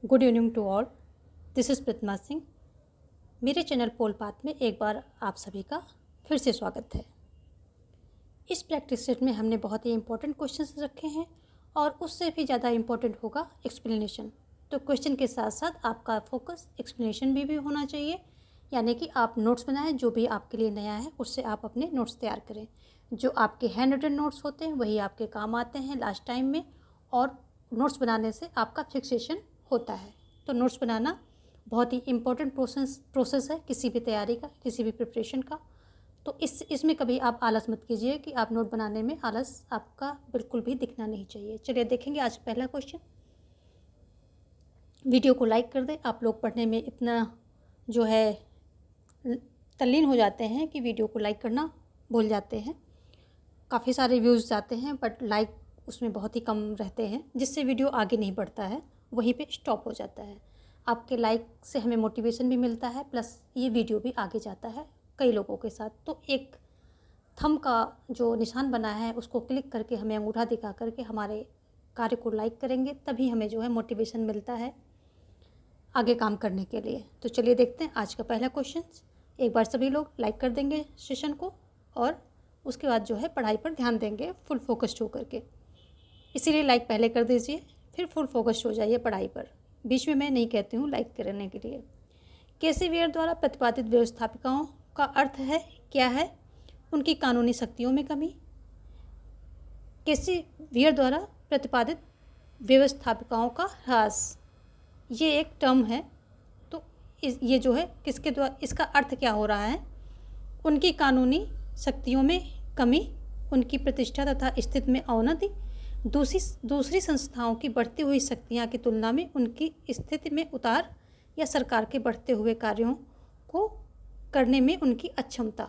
Good evening to all. This is Pratima Singh. मेरे channel पोल path में एक बार आप सभी का फिर से स्वागत है। इस प्रैक्टिस सेट में हमने बहुत ही इंपॉर्टेंट क्वेश्चंस रखे हैं और उससे भी ज़्यादा इम्पोर्टेंट होगा एक्सप्लेनेशन। तो क्वेश्चन के साथ साथ आपका फोकस एक्सप्लेनेशन भी होना चाहिए, यानी कि आप नोट्स बनाएं। जो भी आपके लिए नया है उससे आप अपने नोट्स तैयार करें। जो आपके हैंड रिटन नोट्स होते हैं वही आपके काम आते हैं लास्ट टाइम में, और नोट्स बनाने से आपका फिक्सेशन होता है। तो नोट्स बनाना बहुत ही इम्पोर्टेंट प्रोसेस है किसी भी तैयारी का, किसी भी प्रिपरेशन का। तो इसमें कभी आप आलस मत कीजिए कि आप नोट बनाने में आलस आपका बिल्कुल भी दिखना नहीं चाहिए। चलिए देखेंगे आज पहला क्वेश्चन। वीडियो को लाइक कर दें। आप लोग पढ़ने में इतना जो है तल्लीन हो जाते हैं कि वीडियो को लाइक करना भूल जाते हैं। काफ़ी सारे व्यूज़ जाते हैं बट लाइक उसमें बहुत ही कम रहते हैं, जिससे वीडियो आगे नहीं बढ़ता है, वहीं पे स्टॉप हो जाता है। आपके लाइक से हमें मोटिवेशन भी मिलता है, प्लस ये वीडियो भी आगे जाता है कई लोगों के साथ। तो एक थंब का जो निशान बना है उसको क्लिक करके हमें अंगूठा दिखा करके हमारे कार्य को लाइक करेंगे, तभी हमें जो है मोटिवेशन मिलता है आगे काम करने के लिए। तो चलिए देखते हैं आज का पहला क्वेश्चन। एक बार सभी लोग लाइक कर देंगे सेशन को, और उसके बाद जो है पढ़ाई पर ध्यान देंगे फुल फोकस्ड होकर के। इसीलिए लाइक पहले कर दीजिए, फिर फुल फोकस्ड हो जाइए पढ़ाई पर। बीच में मैं नहीं कहती हूँ लाइक करने के लिए। केसी वेयर द्वारा प्रतिपादित व्यवस्थापिकाओं का अर्थ है क्या है? उनकी कानूनी शक्तियों में कमी। केसी वेयर द्वारा प्रतिपादित व्यवस्थापिकाओं का ह्रास, ये एक टर्म है। तो ये जो है किसके द्वारा, इसका अर्थ क्या हो रहा है? उनकी कानूनी शक्तियों में कमी, उनकी प्रतिष्ठा तथा स्थिति में अवनति, दूसरी संस्थाओं की बढ़ती हुई शक्तियाँ की तुलना में उनकी स्थिति में उतार, या सरकार के बढ़ते हुए कार्यों को करने में उनकी अक्षमता।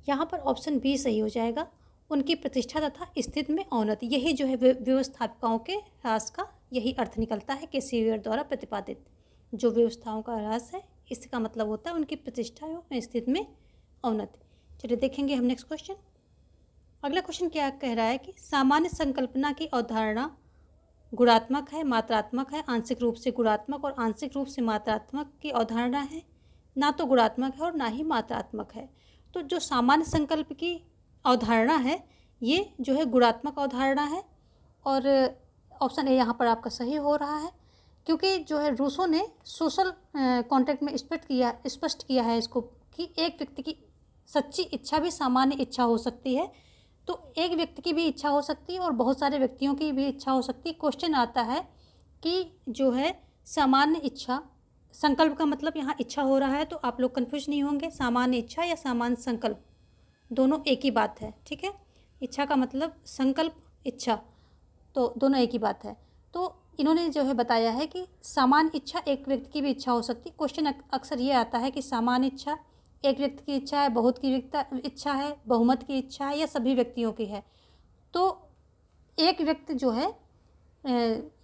यहाँ पर ऑप्शन बी सही हो जाएगा, उनकी प्रतिष्ठा तथा स्थिति में अवनति। यही जो है व्यवस्थापिकाओं के ह्रास का यही अर्थ निकलता है। केसी वेयर द्वारा प्रतिपादित जो व्यवस्थाओं का ह्रास है, इसका मतलब होता है उनकी प्रतिष्ठा एवं स्थिति में अवनति। चलिए देखेंगे हम नेक्स्ट क्वेश्चन। अगला क्वेश्चन क्या कह रहा है कि सामान्य संकल्पना की अवधारणा गुणात्मक है, मात्रात्मक है, आंशिक रूप से गुणात्मक और आंशिक रूप से मात्रात्मक की अवधारणा है, ना तो गुणात्मक है और ना ही मात्रात्मक है। तो जो सामान्य संकल्प की अवधारणा है ये जो है गुणात्मक अवधारणा है, और ऑप्शन ए यहाँ पर आपका सही हो रहा है, क्योंकि जो है रूसो ने सोशल कॉन्ट्रैक्ट में स्पष्ट किया है इसको कि एक व्यक्ति की सच्ची इच्छा भी सामान्य इच्छा हो सकती है। तो एक व्यक्ति की भी इच्छा हो सकती है और बहुत सारे व्यक्तियों की भी इच्छा हो सकती है। क्वेश्चन आता है कि जो है सामान्य इच्छा, संकल्प का मतलब यहाँ इच्छा हो रहा है, तो आप लोग कन्फ्यूज नहीं होंगे। सामान्य इच्छा या सामान्य संकल्प दोनों एक ही बात है, ठीक है। इच्छा का मतलब संकल्प, इच्छा, तो दोनों एक ही बात है। तो इन्होंने जो है बताया है कि सामान्य इच्छा एक व्यक्ति की भी इच्छा हो सकती है। क्वेश्चन अक्सर ये आता है कि सामान्य इच्छा एक व्यक्ति की इच्छा है, बहुत की इच्छा है, बहुमत की इच्छा है, या सभी व्यक्तियों की है। तो एक व्यक्ति जो है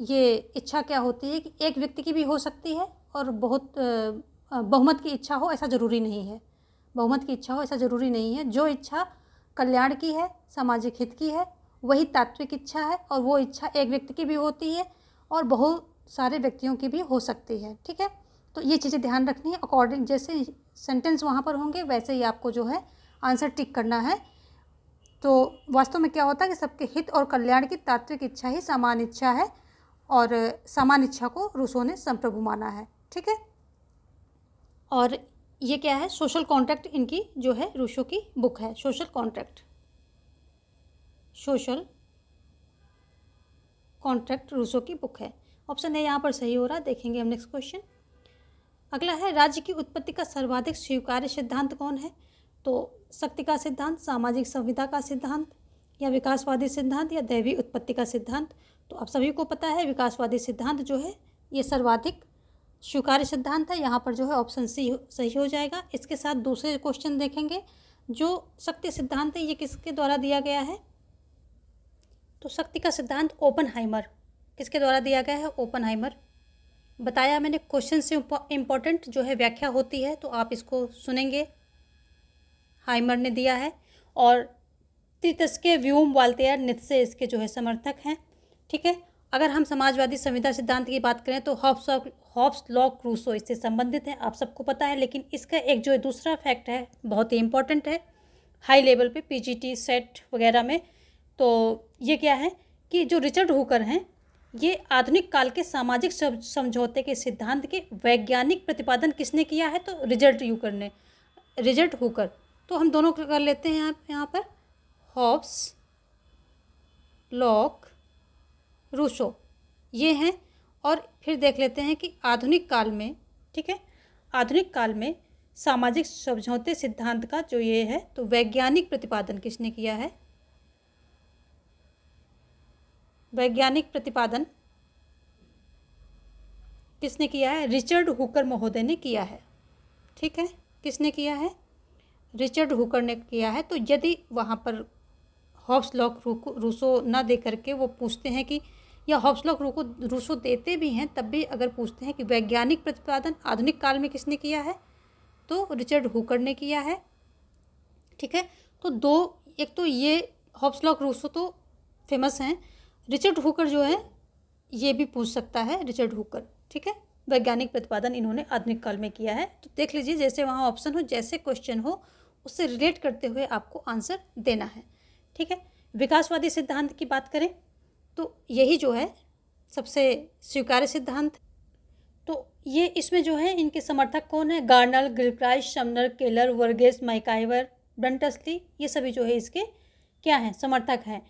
ये इच्छा क्या होती है कि एक व्यक्ति की भी हो सकती है और बहुत बहुमत की इच्छा हो ऐसा ज़रूरी नहीं है। बहुमत की इच्छा हो ऐसा ज़रूरी नहीं है। जो इच्छा कल्याण की है, सामाजिक हित की है, वही तात्विक इच्छा है, और वो इच्छा एक व्यक्ति की भी होती है और बहुत सारे व्यक्तियों की भी हो सकती है, ठीक है। तो ये चीज़ें ध्यान रखनी है। अकॉर्डिंग जैसे सेंटेंस वहाँ पर होंगे वैसे ही आपको जो है आंसर टिक करना है। तो वास्तव में क्या होता है कि सबके हित और कल्याण की तात्विक इच्छा ही सामान्य इच्छा है, और सामान्य इच्छा को रूसो ने संप्रभु माना है, ठीक है। और ये क्या है? सोशल कॉन्ट्रैक्ट इनकी जो है रूसो की बुक है, सोशल कॉन्ट्रैक्ट रूसो की बुक है। ऑप्शन ए यहाँ पर सही हो रहा है। देखेंगे हम नेक्स्ट क्वेश्चन। अगला है, राज्य की उत्पत्ति का सर्वाधिक स्वीकार्य सिद्धांत कौन है? तो शक्ति का सिद्धांत, सामाजिक संविदा का सिद्धांत, या विकासवादी सिद्धांत, या दैवी उत्पत्ति का सिद्धांत। तो आप सभी को पता है विकासवादी सिद्धांत जो है ये सर्वाधिक स्वीकार्य सिद्धांत है। यहाँ पर जो है ऑप्शन सी सही हो जाएगा। इसके साथ दूसरे क्वेश्चन देखेंगे। जो शक्ति सिद्धांत है ये किसके द्वारा दिया गया है? तो शक्ति का सिद्धांत ओपनहाइमर, किसके द्वारा दिया गया है? ओपनहाइमर। बताया मैंने क्वेश्चन से इम्पोर्टेंट जो है व्याख्या होती है, तो आप इसको सुनेंगे। हाइमर ने दिया है, और त्रितस्के व्योम वाल्तेयर नित्से इसके जो है समर्थक हैं, ठीक है। अगर हम समाजवादी संविदा सिद्धांत की बात करें तो हॉब्स लॉ क्रूसो इससे संबंधित है, आप सबको पता है। लेकिन इसका एक जो दूसरा फैक्ट है बहुत ही इम्पोर्टेंट है हाई लेवल पे पीजीटी सेट वगैरह में। तो ये क्या है कि जो रिचर्ड हुकर हैं ये आधुनिक काल के सामाजिक समझौते के सिद्धांत के वैज्ञानिक प्रतिपादन किसने किया है? तो रिचर्ड हुकर। तो हम दोनों कर लेते हैं यहाँ पर हॉब्स लॉक रूसो ये हैं। और फिर देख लेते हैं कि आधुनिक काल में, ठीक है, आधुनिक काल में सामाजिक समझौते सिद्धांत का जो ये है तो वैज्ञानिक प्रतिपादन किसने किया है? वैज्ञानिक प्रतिपादन किसने किया है? रिचर्ड हुकर महोदय ने किया है। ठीक है, किसने किया है? रिचर्ड हुकर ने किया है। तो यदि वहाँ पर हॉब्स लॉक रूसो ना दे करके वो पूछते हैं कि, या हॉब्स लॉक रूसो देते भी हैं तब भी अगर पूछते हैं कि वैज्ञानिक प्रतिपादन आधुनिक काल में किसने किया है, तो रिचर्ड हुकर ने किया है। ठीक है, तो एक तो ये हॉब्स लॉक रूसो तो फेमस हैं, रिचर्ड हुकर जो है ये भी पूछ सकता है, रिचर्ड हुकर। ठीक है, वैज्ञानिक प्रतिपादन इन्होंने आधुनिक काल में किया है। तो देख लीजिए जैसे वहाँ ऑप्शन हो, जैसे क्वेश्चन हो उससे रिलेट करते हुए आपको आंसर देना है। ठीक है, विकासवादी सिद्धांत की बात करें तो यही जो है सबसे स्वीकार्य सिद्धांत। तो ये इसमें जो है इनके समर्थक कौन है? गार्नर, गिलक्राइस्ट, समनर, केलर, वर्गेस, मैकाइवर, ब्रंटसली, ये सभी जो है इसके क्या हैं? समर्थक हैं।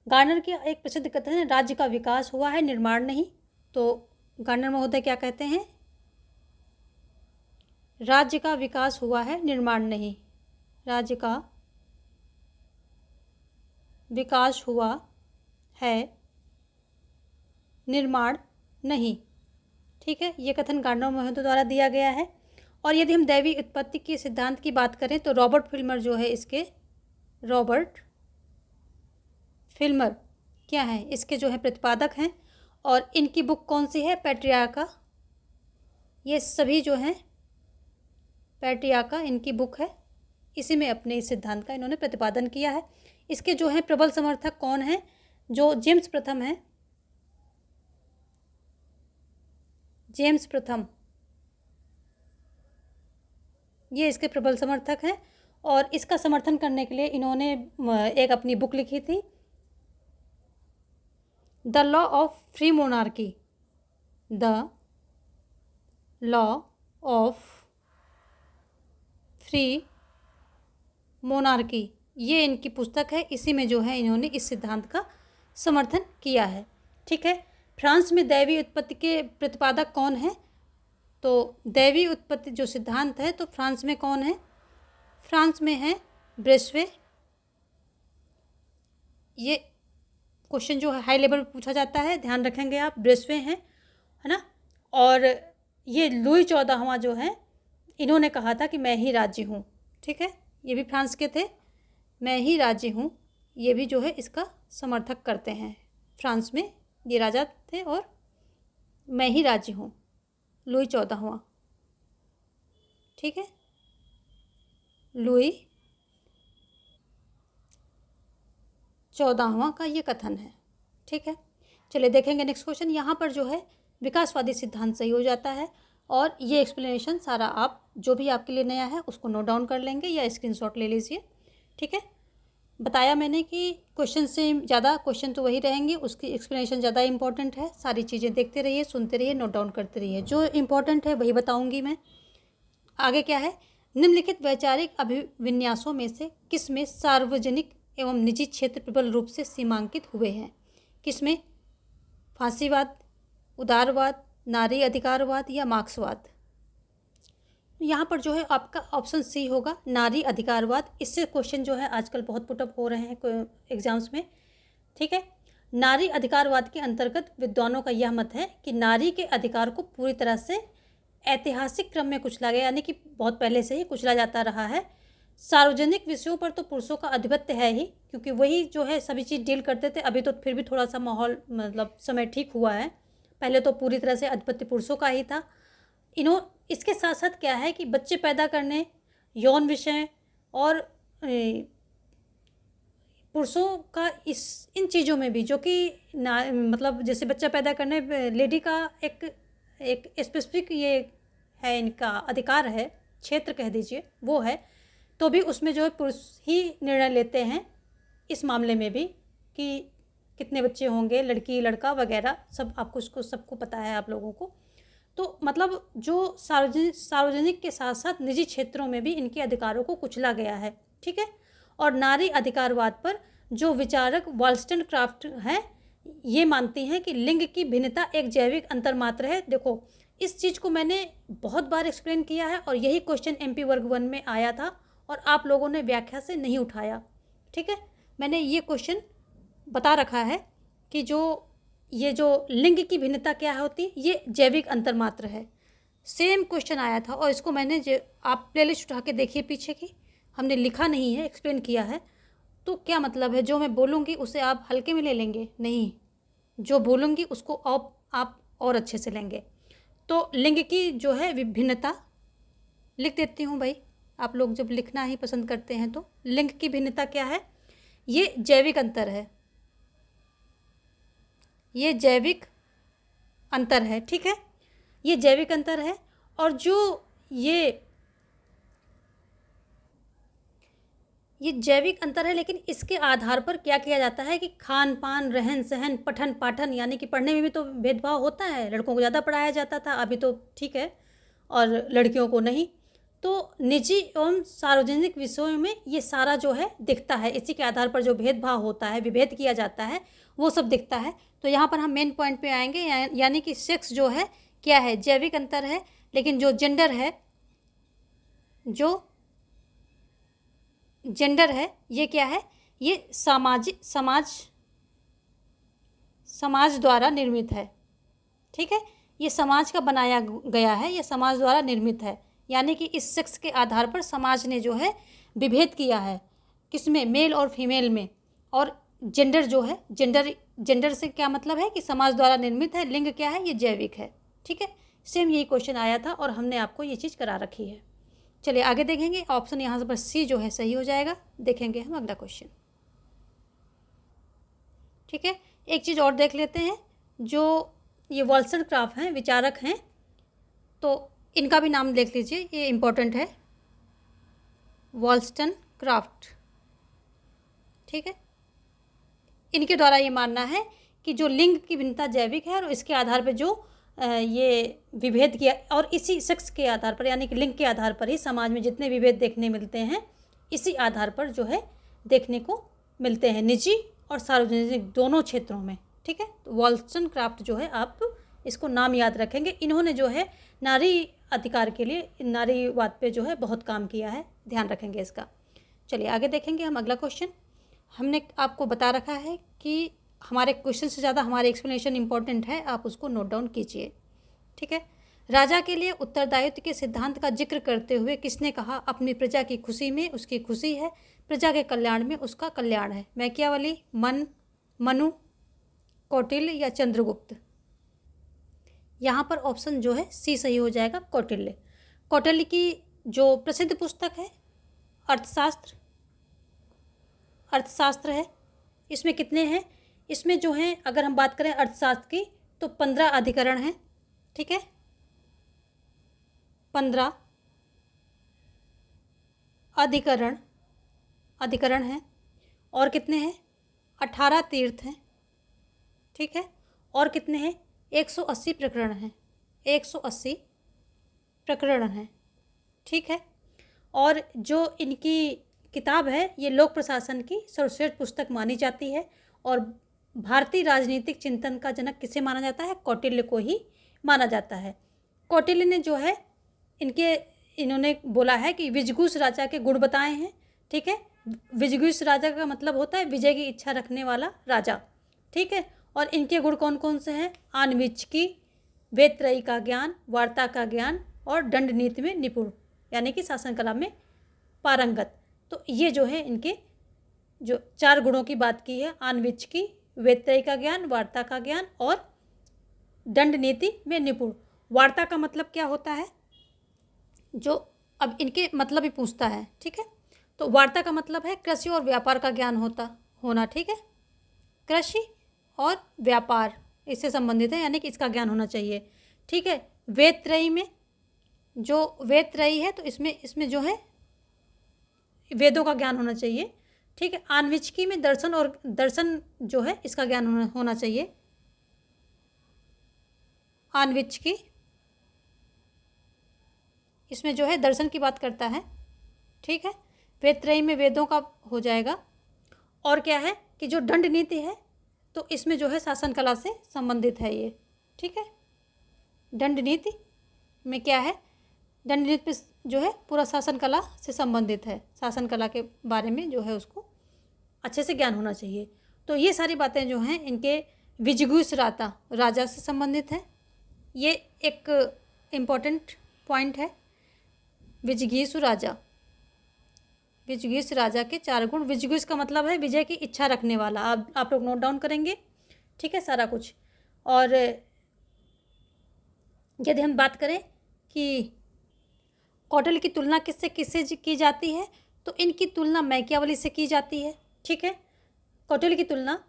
गार्नर की एक प्रसिद्ध कथन है, राज्य का विकास हुआ है निर्माण नहीं। तो गार्नर महोदय क्या कहते हैं? राज्य का विकास हुआ है निर्माण नहीं। राज्य का विकास हुआ है निर्माण नहीं। ठीक है, ये कथन गार्नर महोदय द्वारा दिया गया है। और यदि हम दैवीय उत्पत्ति के सिद्धांत की बात करें तो रॉबर्ट फिल्मर जो है इसके, रॉबर्ट फिल्मर क्या है? इसके जो है प्रतिपादक हैं। और इनकी बुक कौन सी है? पैट्रियार्का। ये सभी जो हैं पैट्रियार्का इनकी बुक है, इसी में अपने इस सिद्धांत का इन्होंने प्रतिपादन किया है। इसके जो है प्रबल समर्थक कौन है? जो जेम्स प्रथम है, जेम्स प्रथम, ये इसके प्रबल समर्थक हैं। और इसका समर्थन करने के लिए इन्होंने एक अपनी बुक लिखी थी, the law of free monarchy. The law of free monarchy, ये इनकी पुस्तक है, इसी में जो है इन्होंने इस सिद्धांत का समर्थन किया है। ठीक है, फ्रांस में दैवीय उत्पत्ति के प्रतिपादक कौन है? तो दैवीय उत्पत्ति जो सिद्धांत है तो फ्रांस में कौन है? फ्रांस में है ब्रेस्वे। ये क्वेश्चन जो है हाई लेवल पर पूछा जाता है, ध्यान रखेंगे आप, ब्रेस्वे हैं, है ना। और ये लुई 14वां जो है इन्होंने कहा था कि मैं ही राज्य हूँ। ठीक है, ये भी फ्रांस के थे, मैं ही राज्य हूँ, ये भी जो है इसका समर्थक करते हैं। फ्रांस में ये राजा थे और मैं ही राज्य हूँ, लुई 14वां। ठीक है, लुई 14वां का ये कथन है। ठीक है, चलिए देखेंगे नेक्स्ट क्वेश्चन। यहाँ पर जो है विकासवादी सिद्धांत सही हो जाता है और ये एक्सप्लेनेशन सारा आप जो भी आपके लिए नया है उसको नोट डाउन कर लेंगे या स्क्रीनशॉट ले लीजिए। ठीक है, बताया मैंने कि क्वेश्चन से ज़्यादा क्वेश्चन तो वही रहेंगे, उसकी एक्सप्लेनेशन ज़्यादा इंपॉर्टेंट है। सारी चीज़ें देखते रहिए, सुनते रहिए, नोट डाउन करते रहिए, जो इंपॉर्टेंट है वही बताऊँगी मैं। आगे क्या है? निम्नलिखित वैचारिक अभिविन्यासों में से किस में सार्वजनिक एवं निजी क्षेत्र प्रबल रूप से सीमांकित हुए हैं? किसमें? फांसीवाद, उदारवाद, नारी अधिकारवाद या मार्क्सवाद? यहाँ पर जो है आपका ऑप्शन सी होगा, नारी अधिकारवाद। इससे क्वेश्चन जो है आजकल बहुत पुटअप हो रहे हैं एग्जाम्स में। ठीक है, नारी अधिकारवाद के अंतर्गत विद्वानों का यह मत है कि नारी के अधिकार को पूरी तरह से ऐतिहासिक क्रम में कुचला गया, यानी कि बहुत पहले से ही कुचला जाता रहा है। सार्वजनिक विषयों पर तो पुरुषों का आधिपत्य है ही, क्योंकि वही जो है सभी चीज़ डील करते थे। अभी तो फिर भी थोड़ा सा माहौल मतलब समय ठीक हुआ है, पहले तो पूरी तरह से आधिपत्य पुरुषों का ही था। इसके साथ साथ क्या है कि बच्चे पैदा करने, यौन विषय और पुरुषों का इन चीज़ों में भी, जो कि मतलब जैसे बच्चा पैदा करने लेडी का एक एक स्पेसिफिक ये है, इनका अधिकार है, क्षेत्र कह दीजिए वो है, तो भी उसमें जो है पुरुष ही निर्णय लेते हैं इस मामले में भी कि कितने बच्चे होंगे, लड़की लड़का वगैरह सब आपको उसको सबको पता है आप लोगों को। तो मतलब जो सार्वजनिक के साथ साथ निजी क्षेत्रों में भी इनके अधिकारों को कुचला गया है, ठीक है। और नारी अधिकारवाद पर जो विचारक वॉलस्टनक्राफ्ट हैं, ये मानती हैं कि लिंग की भिन्नता एक जैविक अंतर मात्र है। देखो, इस चीज़ को मैंने बहुत बार एक्सप्लेन किया है और यही क्वेश्चन MP वर्ग 1 में आया था और आप लोगों ने व्याख्या से नहीं उठाया, ठीक है। मैंने ये क्वेश्चन बता रखा है कि ये जो लिंग की भिन्नता क्या होती, ये जैविक अंतर मात्र है। सेम क्वेश्चन आया था और इसको मैंने आप प्लेलिस्ट उठा के देखिए पीछे की, हमने लिखा नहीं है, एक्सप्लेन किया है। तो क्या मतलब है, जो मैं बोलूँगी उसे आप हल्के में ले लेंगे? नहीं, जो बोलूँगी उसको आप और अच्छे से लेंगे। तो लिंग की जो है विभिन्नता लिख देती हूँ भाई, आप लोग जब लिखना ही पसंद करते हैं तो। लिंग की भिन्नता क्या है? ये जैविक अंतर है, ये जैविक अंतर है, ठीक है। ये जैविक अंतर है और जो ये जैविक अंतर है, लेकिन इसके आधार पर क्या किया जाता है कि खान पान, रहन सहन, पठन पाठन, यानी कि पढ़ने में भी तो भेदभाव होता है। लड़कों को ज़्यादा पढ़ाया जाता था, अभी तो ठीक है, और लड़कियों को नहीं। तो निजी एवं सार्वजनिक विषयों में ये सारा जो है दिखता है, इसी के आधार पर जो भेदभाव होता है, विभेद किया जाता है, वो सब दिखता है। तो यहाँ पर हम मेन पॉइंट पे आएंगे, यानी कि सेक्स जो है क्या है, जैविक अंतर है, लेकिन जो जेंडर है, ये क्या है, ये समाज द्वारा निर्मित है, ठीक है। ये समाज का बनाया गया है, ये समाज द्वारा निर्मित है, यानी कि इस सेक्स के आधार पर समाज ने जो है विभेद किया है, किसमें, मेल और फीमेल में। और जेंडर जो है, जेंडर से क्या मतलब है कि समाज द्वारा निर्मित है, लिंग क्या है, ये जैविक है, ठीक है। सेम यही क्वेश्चन आया था और हमने आपको ये चीज़ करा रखी है। चलिए आगे देखेंगे, ऑप्शन यहाँ से पर C जो है सही हो जाएगा। देखेंगे हम अगला क्वेश्चन, ठीक है। एक चीज़ और देख लेते हैं, जो ये वॉलस्टनक्राफ्ट हैं, विचारक हैं, तो इनका भी नाम देख लीजिए, ये इम्पोर्टेंट है, वॉलस्टनक्राफ्ट, ठीक है। इनके द्वारा ये मानना है कि जो लिंग की भिन्नता जैविक है और इसके आधार पर जो ये विभेद किया, और इसी सेक्स के आधार पर, यानी कि लिंग के आधार पर ही समाज में जितने विभेद देखने मिलते हैं, इसी आधार पर जो है देखने को मिलते हैं, निजी और सार्वजनिक दोनों क्षेत्रों में, ठीक है। तो वॉलस्टनक्राफ्ट जो है, आप इसको नाम याद रखेंगे। इन्होंने जो है नारी अधिकार के लिए, नारीवाद पे जो है बहुत काम किया है, ध्यान रखेंगे इसका। चलिए आगे देखेंगे हम अगला क्वेश्चन। हमने आपको बता रखा है कि हमारे क्वेश्चन से ज़्यादा हमारे एक्सप्लेनेशन इंपॉर्टेंट है, आप उसको नोट डाउन कीजिए, ठीक है। राजा के लिए उत्तरदायित्व के सिद्धांत का जिक्र करते हुए किसने कहा, अपनी प्रजा की खुशी में उसकी खुशी है, प्रजा के कल्याण में उसका कल्याण है? मैकियावली, मनु, कौटिल्य या चंद्रगुप्त? यहाँ पर ऑप्शन जो है C सही हो जाएगा, कौटिल्य। कौटिल्य की जो प्रसिद्ध पुस्तक है अर्थशास्त्र है। इसमें कितने हैं, इसमें जो है अगर हम बात करें अर्थशास्त्र की तो 15 अधिकरण हैं, ठीक है, 15 अधिकरण हैं। और कितने हैं, 18 तीर्थ हैं, ठीक है। और कितने हैं, 180 प्रकरण हैं, 180 प्रकरण हैं, ठीक है। और जो इनकी किताब है, ये लोक प्रशासन की सर्वश्रेष्ठ पुस्तक मानी जाती है। और भारतीय राजनीतिक चिंतन का जनक किसे माना जाता है, कौटिल्य को ही माना जाता है। कौटिल्य ने जो है इन्होंने बोला है कि विजगुष राजा के गुण बताए हैं, ठीक है। विजगुष राजा का मतलब होता है विजय की इच्छा रखने वाला राजा, ठीक है। और इनके गुण कौन कौन से हैं, आन्वीक्षिकी, वेदत्रयी का ज्ञान, वार्ता का ज्ञान और दंड नीति में निपुण, यानी कि शासन कला में पारंगत। तो ये जो है इनके जो 4 गुणों की बात की है, आन्वीक्षिकी, वेदत्रयी का ज्ञान, वार्ता का ज्ञान और दंड नीति में निपुण। वार्ता का मतलब क्या होता है, जो अब इनके मतलब ही पूछता है, ठीक है। तो वार्ता का मतलब है कृषि और व्यापार का ज्ञान होना, ठीक है। कृषि और व्यापार इससे संबंधित है, यानी कि इसका ज्ञान होना चाहिए, ठीक है। वेद त्रयी में जो वेद त्रयी है तो इसमें जो है वेदों का ज्ञान होना चाहिए, ठीक है। आन्विक्षिकी में दर्शन जो है इसका ज्ञान होना चाहिए। आन्विक्षिकी इसमें जो है दर्शन की बात करता है, ठीक है। वेद त्रयी में वेदों का हो जाएगा। और क्या है कि जो दंड नीति है तो इसमें जो है शासन कला से संबंधित है ये, ठीक है। दंड नीति में क्या है, दंड नीति जो है पूरा शासन कला से संबंधित है, शासन कला के बारे में जो है उसको अच्छे से ज्ञान होना चाहिए। तो ये सारी बातें जो हैं इनके विजिगीषुराता राजा से संबंधित है। ये एक इम्पॉर्टेंट पॉइंट है। विजिगीषु राजा, विजिगीष राजा के 4 गुण। विजिगीष का मतलब है विजय की इच्छा रखने वाला। आप लोग नोट डाउन करेंगे, ठीक है, सारा कुछ। और यदि हम बात करें कि कौटिल्य की तुलना किससे की जाती है, तो इनकी तुलना मैकियावली से की जाती है, ठीक है। कौटिल्य की तुलना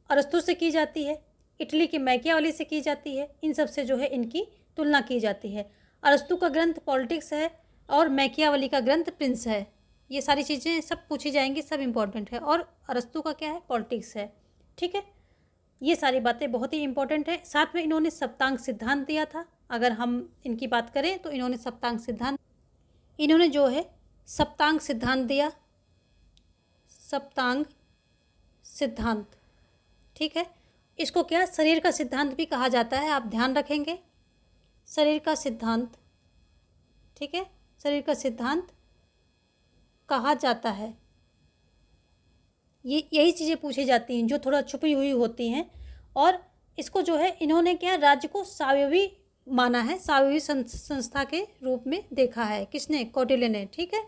अरस्तु से की जाती है, इटली की मैकियावली से की जाती है। इन सब से जो है इनकी तुलना की जाती है। अरस्तु का ग्रंथ पॉलिटिक्स है और मैकियावली का ग्रंथ प्रिंस है। ये सारी चीज़ें सब पूछी जाएंगी, सब इम्पॉर्टेंट है। और अरस्तु का क्या है, पॉलिटिक्स है, ठीक है। ये सारी बातें बहुत ही इंपॉर्टेंट है। साथ में इन्होंने सप्तांग सिद्धांत दिया था। अगर हम इनकी बात करें तो इन्होंने जो है सप्तांग सिद्धांत दिया, सप्तांग सिद्धांत, ठीक है। इसको क्या शरीर का सिद्धांत भी कहा जाता है, आप ध्यान रखेंगे। शरीर का सिद्धांत, ठीक है, शरीर का सिद्धांत कहा जाता है। यही चीज़ें पूछी जाती हैं जो थोड़ा छुपी हुई होती हैं। और इसको जो है इन्होंने क्या राज्य को सावयवी माना है, सावयवी संस्था के रूप में देखा है। किसने, कौटिल्य ने, ठीक है।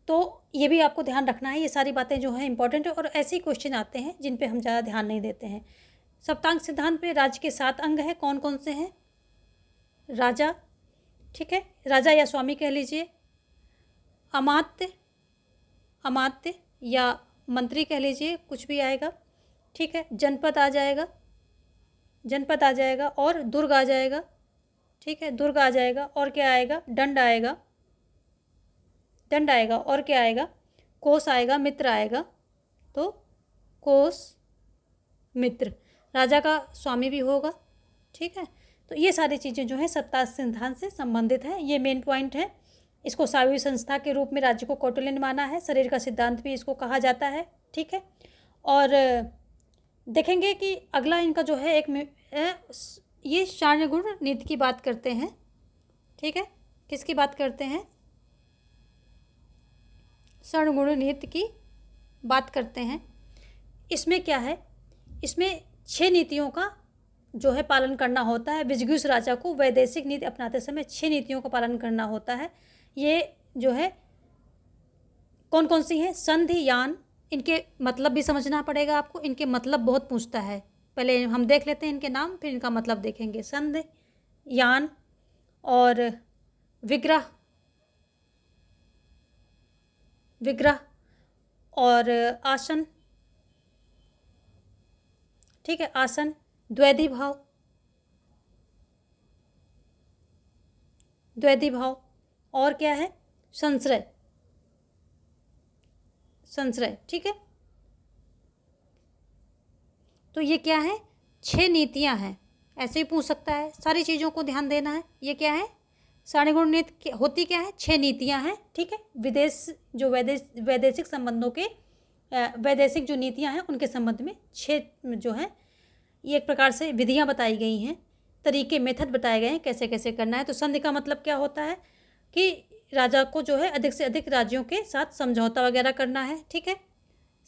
तो ये भी आपको ध्यान रखना है। ये सारी बातें जो हैं इंपॉर्टेंट है और ऐसे ही क्वेश्चन आते हैं जिन पे हम ज़्यादा ध्यान नहीं देते हैं। सप्तांग सिद्धांत में राज्य के 7 अंग हैं। कौन कौन से हैं? राजा, ठीक है, राजा या स्वामी कह लीजिए, अमात्य, अमात्य या मंत्री कह लीजिए, कुछ भी आएगा, ठीक है। जनपद आ जाएगा, जनपद आ जाएगा, और दुर्ग आ जाएगा, ठीक है, दुर्ग आ जाएगा। और क्या आएगा? दंड आएगा, दंड आएगा। और क्या आएगा? कोष आएगा, मित्र आएगा। तो कोष, मित्र, राजा का स्वामी भी होगा, ठीक है। तो ये सारी चीज़ें जो है सप्तांग सिद्धांत से संबंधित हैं। ये मेन पॉइंट है। इसको सावयवी संस्था के रूप में राज्य को कौटिल्य ने माना है। शरीर का सिद्धांत भी इसको कहा जाता है, ठीक है। और देखेंगे कि अगला इनका जो है ये षाण्य गुण नीति की बात करते हैं, ठीक है। किसकी बात करते हैं? षाण्य गुण नीति की बात करते हैं। इसमें क्या है, इसमें 6 नीतियों का जो है पालन करना होता है। विजिगीष राजा को वैदेशिक नीति अपनाते समय 6 नीतियों का पालन करना होता है। ये जो है कौन कौन सी हैं? संधि, यान, इनके मतलब भी समझना पड़ेगा आपको। इनके मतलब बहुत पूछता है। पहले हम देख लेते हैं इनके नाम, फिर इनका मतलब देखेंगे। संधि, यान और विग्रह, विग्रह और आसन, ठीक है, आसन, द्वैधी भाव, द्वैधी भाव, और क्या है? संश्रय, संश्रय, ठीक है। तो ये क्या है? 6 नीतियां हैं। ऐसे ही पूछ सकता है, सारी चीज़ों को ध्यान देना है। ये क्या है? षाण्य गुण नीति होती क्या है? 6 नीतियां हैं, ठीक है। वैदेशिक संबंधों के वैदेशिक जो नीतियां हैं उनके संबंध में 6 जो है ये एक प्रकार से विधियां बताई गई हैं, तरीके, मेथड बताए गए हैं कैसे कैसे करना है। तो संधि का मतलब क्या होता है कि राजा को जो है अधिक से अधिक राज्यों के साथ समझौता वगैरह करना है, ठीक है।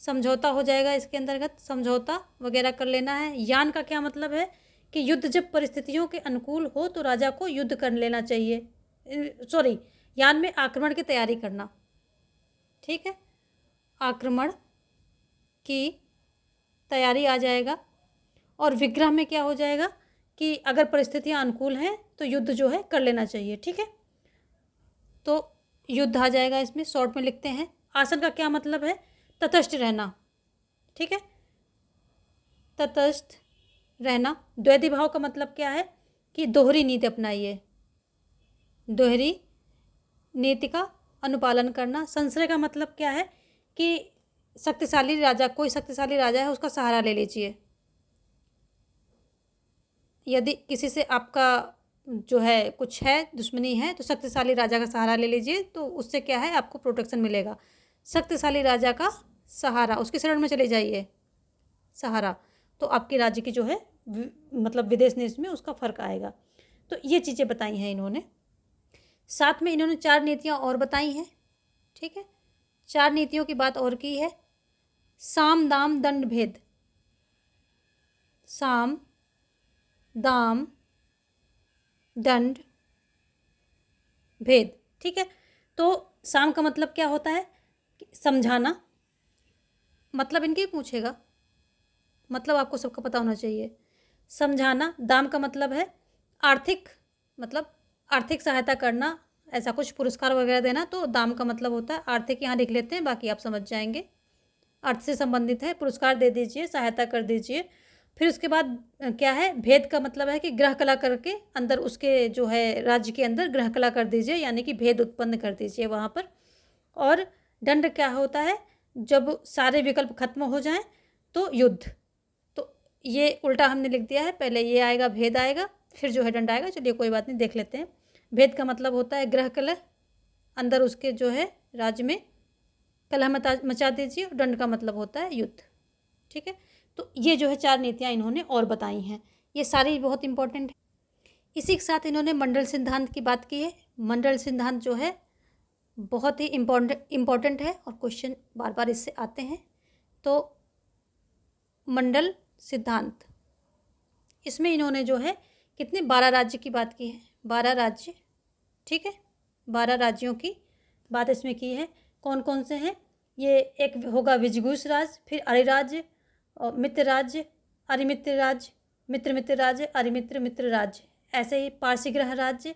समझौता हो जाएगा इसके अंतर्गत, समझौता वगैरह कर लेना है। यान का क्या मतलब है कि युद्ध जब परिस्थितियों के अनुकूल हो तो राजा को युद्ध कर लेना चाहिए। सॉरी, यान में आक्रमण की तैयारी करना, ठीक है, आक्रमण की तैयारी आ जाएगा। और विग्रह में क्या हो जाएगा कि अगर परिस्थितियां अनुकूल हैं तो युद्ध जो है कर लेना चाहिए, ठीक है। तो युद्ध आ जाएगा इसमें, शॉर्ट में लिखते हैं। आसन का क्या मतलब है? तटस्थ रहना, ठीक है। तटस्थ रहना। द्वैधी भाव का मतलब क्या है कि दोहरी नीति अपनाइए, दोहरी नीति का अनुपालन करना। संशय का मतलब क्या है कि शक्तिशाली राजा, कोई शक्तिशाली राजा है उसका सहारा ले लीजिए। यदि किसी से आपका जो है कुछ है, दुश्मनी है, तो शक्तिशाली राजा का सहारा ले लीजिए, तो उससे क्या है आपको प्रोटेक्शन मिलेगा। शक्तिशाली राजा का सहारा, उसकी शरण में चले जाइए, सहारा, तो आपके राज्य की जो है मतलब विदेश देश में उसका फर्क आएगा। तो ये चीज़ें बताई हैं इन्होंने। साथ में इन्होंने 4 नीतियाँ और बताई हैं, ठीक है। 4 नीतियों की बात और की है। साम दाम दंड भेद। साम दाम दंड भेद, ठीक है। तो साम का मतलब क्या होता है, समझाना, मतलब इनके पूछेगा, मतलब आपको सबका पता होना चाहिए। समझाना। दाम का मतलब है आर्थिक, मतलब आर्थिक सहायता करना, ऐसा कुछ पुरस्कार वगैरह देना, तो दाम का मतलब होता है आर्थिक। यहाँ लिख लेते हैं, बाकी आप समझ जाएंगे। अर्थ से संबंधित है, पुरस्कार दे दीजिए, सहायता कर दीजिए। फिर उसके बाद क्या है, भेद का मतलब है कि गृह कला करके अंदर उसके जो है राज्य के अंदर गृह कला कर दीजिए, यानी कि भेद उत्पन्न कर दीजिए वहाँ पर। और दंड क्या होता है, जब सारे विकल्प खत्म हो जाएं तो युद्ध। तो ये उल्टा हमने लिख दिया है, पहले ये आएगा, भेद आएगा, फिर जो है दंड आएगा। चलिए कोई बात नहीं, देख लेते हैं। भेद का मतलब होता है गृह कलह, अंदर उसके जो है राज्य में कलह मचा दीजिए, और दंड का मतलब होता है युद्ध, ठीक है। तो ये जो है 4 नीतियाँ इन्होंने और बताई हैं, ये सारी बहुत इंपॉर्टेंट है। इसी के साथ इन्होंने मंडल सिद्धांत की बात की है। मंडल सिद्धांत जो है बहुत ही इम्पॉर्टेंट है, और क्वेश्चन बार बार इससे आते हैं। तो मंडल सिद्धांत, इसमें इन्होंने जो है कितने 12 राज्य की बात की है, 12 राज्य, ठीक है। 12 राज्यों की बात इसमें की है। कौन कौन से हैं, ये एक होगा विजगुष राज्य, फिर अरिराज्य, और मित्र राज्य, अरिमित्र राज्य, मित्र राज्य, अरिमित्र मित्र राज्य, ऐसे ही पारसीग्रह राज्य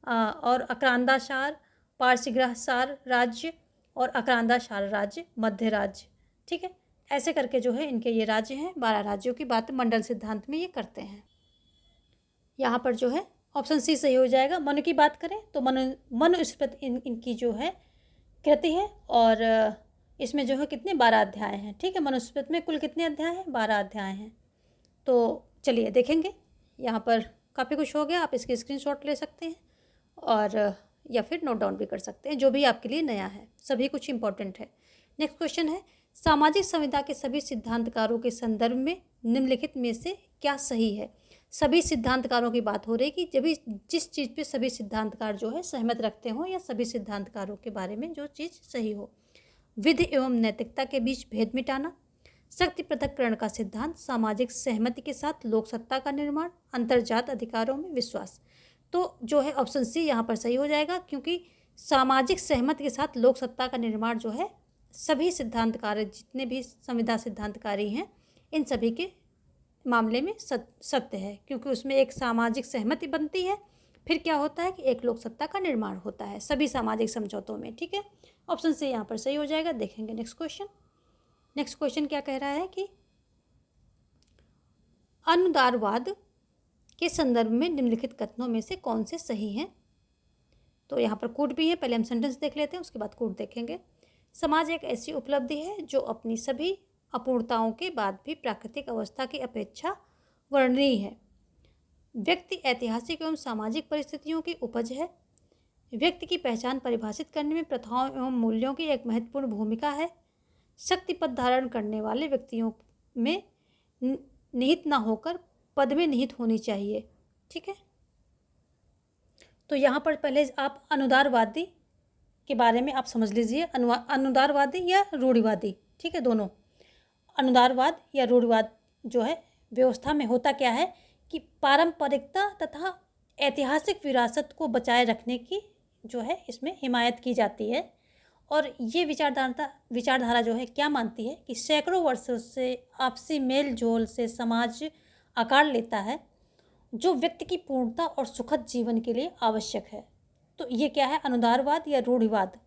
और आक्रांदाशार, पारसीग्रहसार राज्य और आक्रांदाशार राज्य, मध्य राज्य, ठीक है। ऐसे करके जो है इनके ये राज्य हैं। 12 राज्यों की बात मंडल सिद्धांत में ये करते हैं। यहाँ पर जो है ऑप्शन सी सही हो जाएगा। मनु की बात करें तो मनुस्मृति इनकी जो है कृति है, और इसमें जो है कितने 12 अध्याय हैं, ठीक है। मनुस्मृति में कुल कितने अध्याय हैं, 12 अध्याय हैं। तो चलिए देखेंगे, यहाँ पर काफ़ी कुछ हो गया, आप इसकी स्क्रीनशॉट ले सकते हैं, और या फिर नोट डाउन भी कर सकते हैं, जो भी आपके लिए नया है, सभी कुछ इंपॉर्टेंट है। नेक्स्ट क्वेश्चन है, सामाजिक संविदा के सभी सिद्धांतकारों के संदर्भ में निम्नलिखित में से क्या सही है। सभी सिद्धांतकारों की बात हो रही है कि जब जिस चीज़ पे सभी सिद्धांतकार जो है सहमत रखते हों, या सभी सिद्धांतकारों के बारे में जो चीज़ सही हो। विधि एवं नैतिकता के बीच भेद मिटाना, शक्ति पृथक्करण का सिद्धांत, सामाजिक सहमति के साथ लोक सत्ता का निर्माण, अंतर्जात अधिकारों में विश्वास। तो जो है ऑप्शन सी यहाँ पर सही हो जाएगा, क्योंकि सामाजिक सहमति के साथ लोक सत्ता का निर्माण जो है सभी सिद्धांतकार, जितने भी संविदा सिद्धांतकारी हैं, इन सभी के मामले में सत्य है, क्योंकि उसमें एक सामाजिक सहमति बनती है, फिर क्या होता है कि एक लोक सत्ता का निर्माण होता है सभी सामाजिक समझौतों में, ठीक है। ऑप्शन सी यहाँ पर सही हो जाएगा। देखेंगे नेक्स्ट क्वेश्चन। नेक्स्ट क्वेश्चन क्या कह रहा है कि अनुदारवाद के संदर्भ में निम्नलिखित कथनों में से कौन से सही हैं। तो यहाँ पर कोट भी है, पहले हम सेंटेंस देख लेते हैं, उसके बाद कोट देखेंगे। समाज एक ऐसी उपलब्धि है जो अपनी सभी अपूर्णताओं के बाद भी प्राकृतिक अवस्था की अपेक्षा वर्णनीय है। व्यक्ति ऐतिहासिक एवं सामाजिक परिस्थितियों की उपज है। व्यक्ति की पहचान परिभाषित करने में प्रथाओं एवं मूल्यों की एक महत्वपूर्ण भूमिका है। शक्ति पद धारण करने वाले व्यक्तियों में निहित न होकर पद में निहित होनी चाहिए, ठीक है। तो यहाँ पर पहले आप अनुदारवादी के बारे में आप समझ लीजिए, अनुदारवादी या रूढ़िवादी, ठीक है, दोनों। अनुदारवाद या रूढ़िवाद जो है व्यवस्था में होता क्या है कि पारंपरिकता तथा ऐतिहासिक विरासत को बचाए रखने की जो है इसमें हिमायत की जाती है। और ये विचारधारा जो है क्या मानती है कि सैकड़ों वर्षों से आपसी मेल जोल से समाज आकार लेता है, जो व्यक्ति की पूर्णता और सुखद जीवन के लिए आवश्यक है। तो ये क्या है, अनुदारवाद या रूढ़िवाद,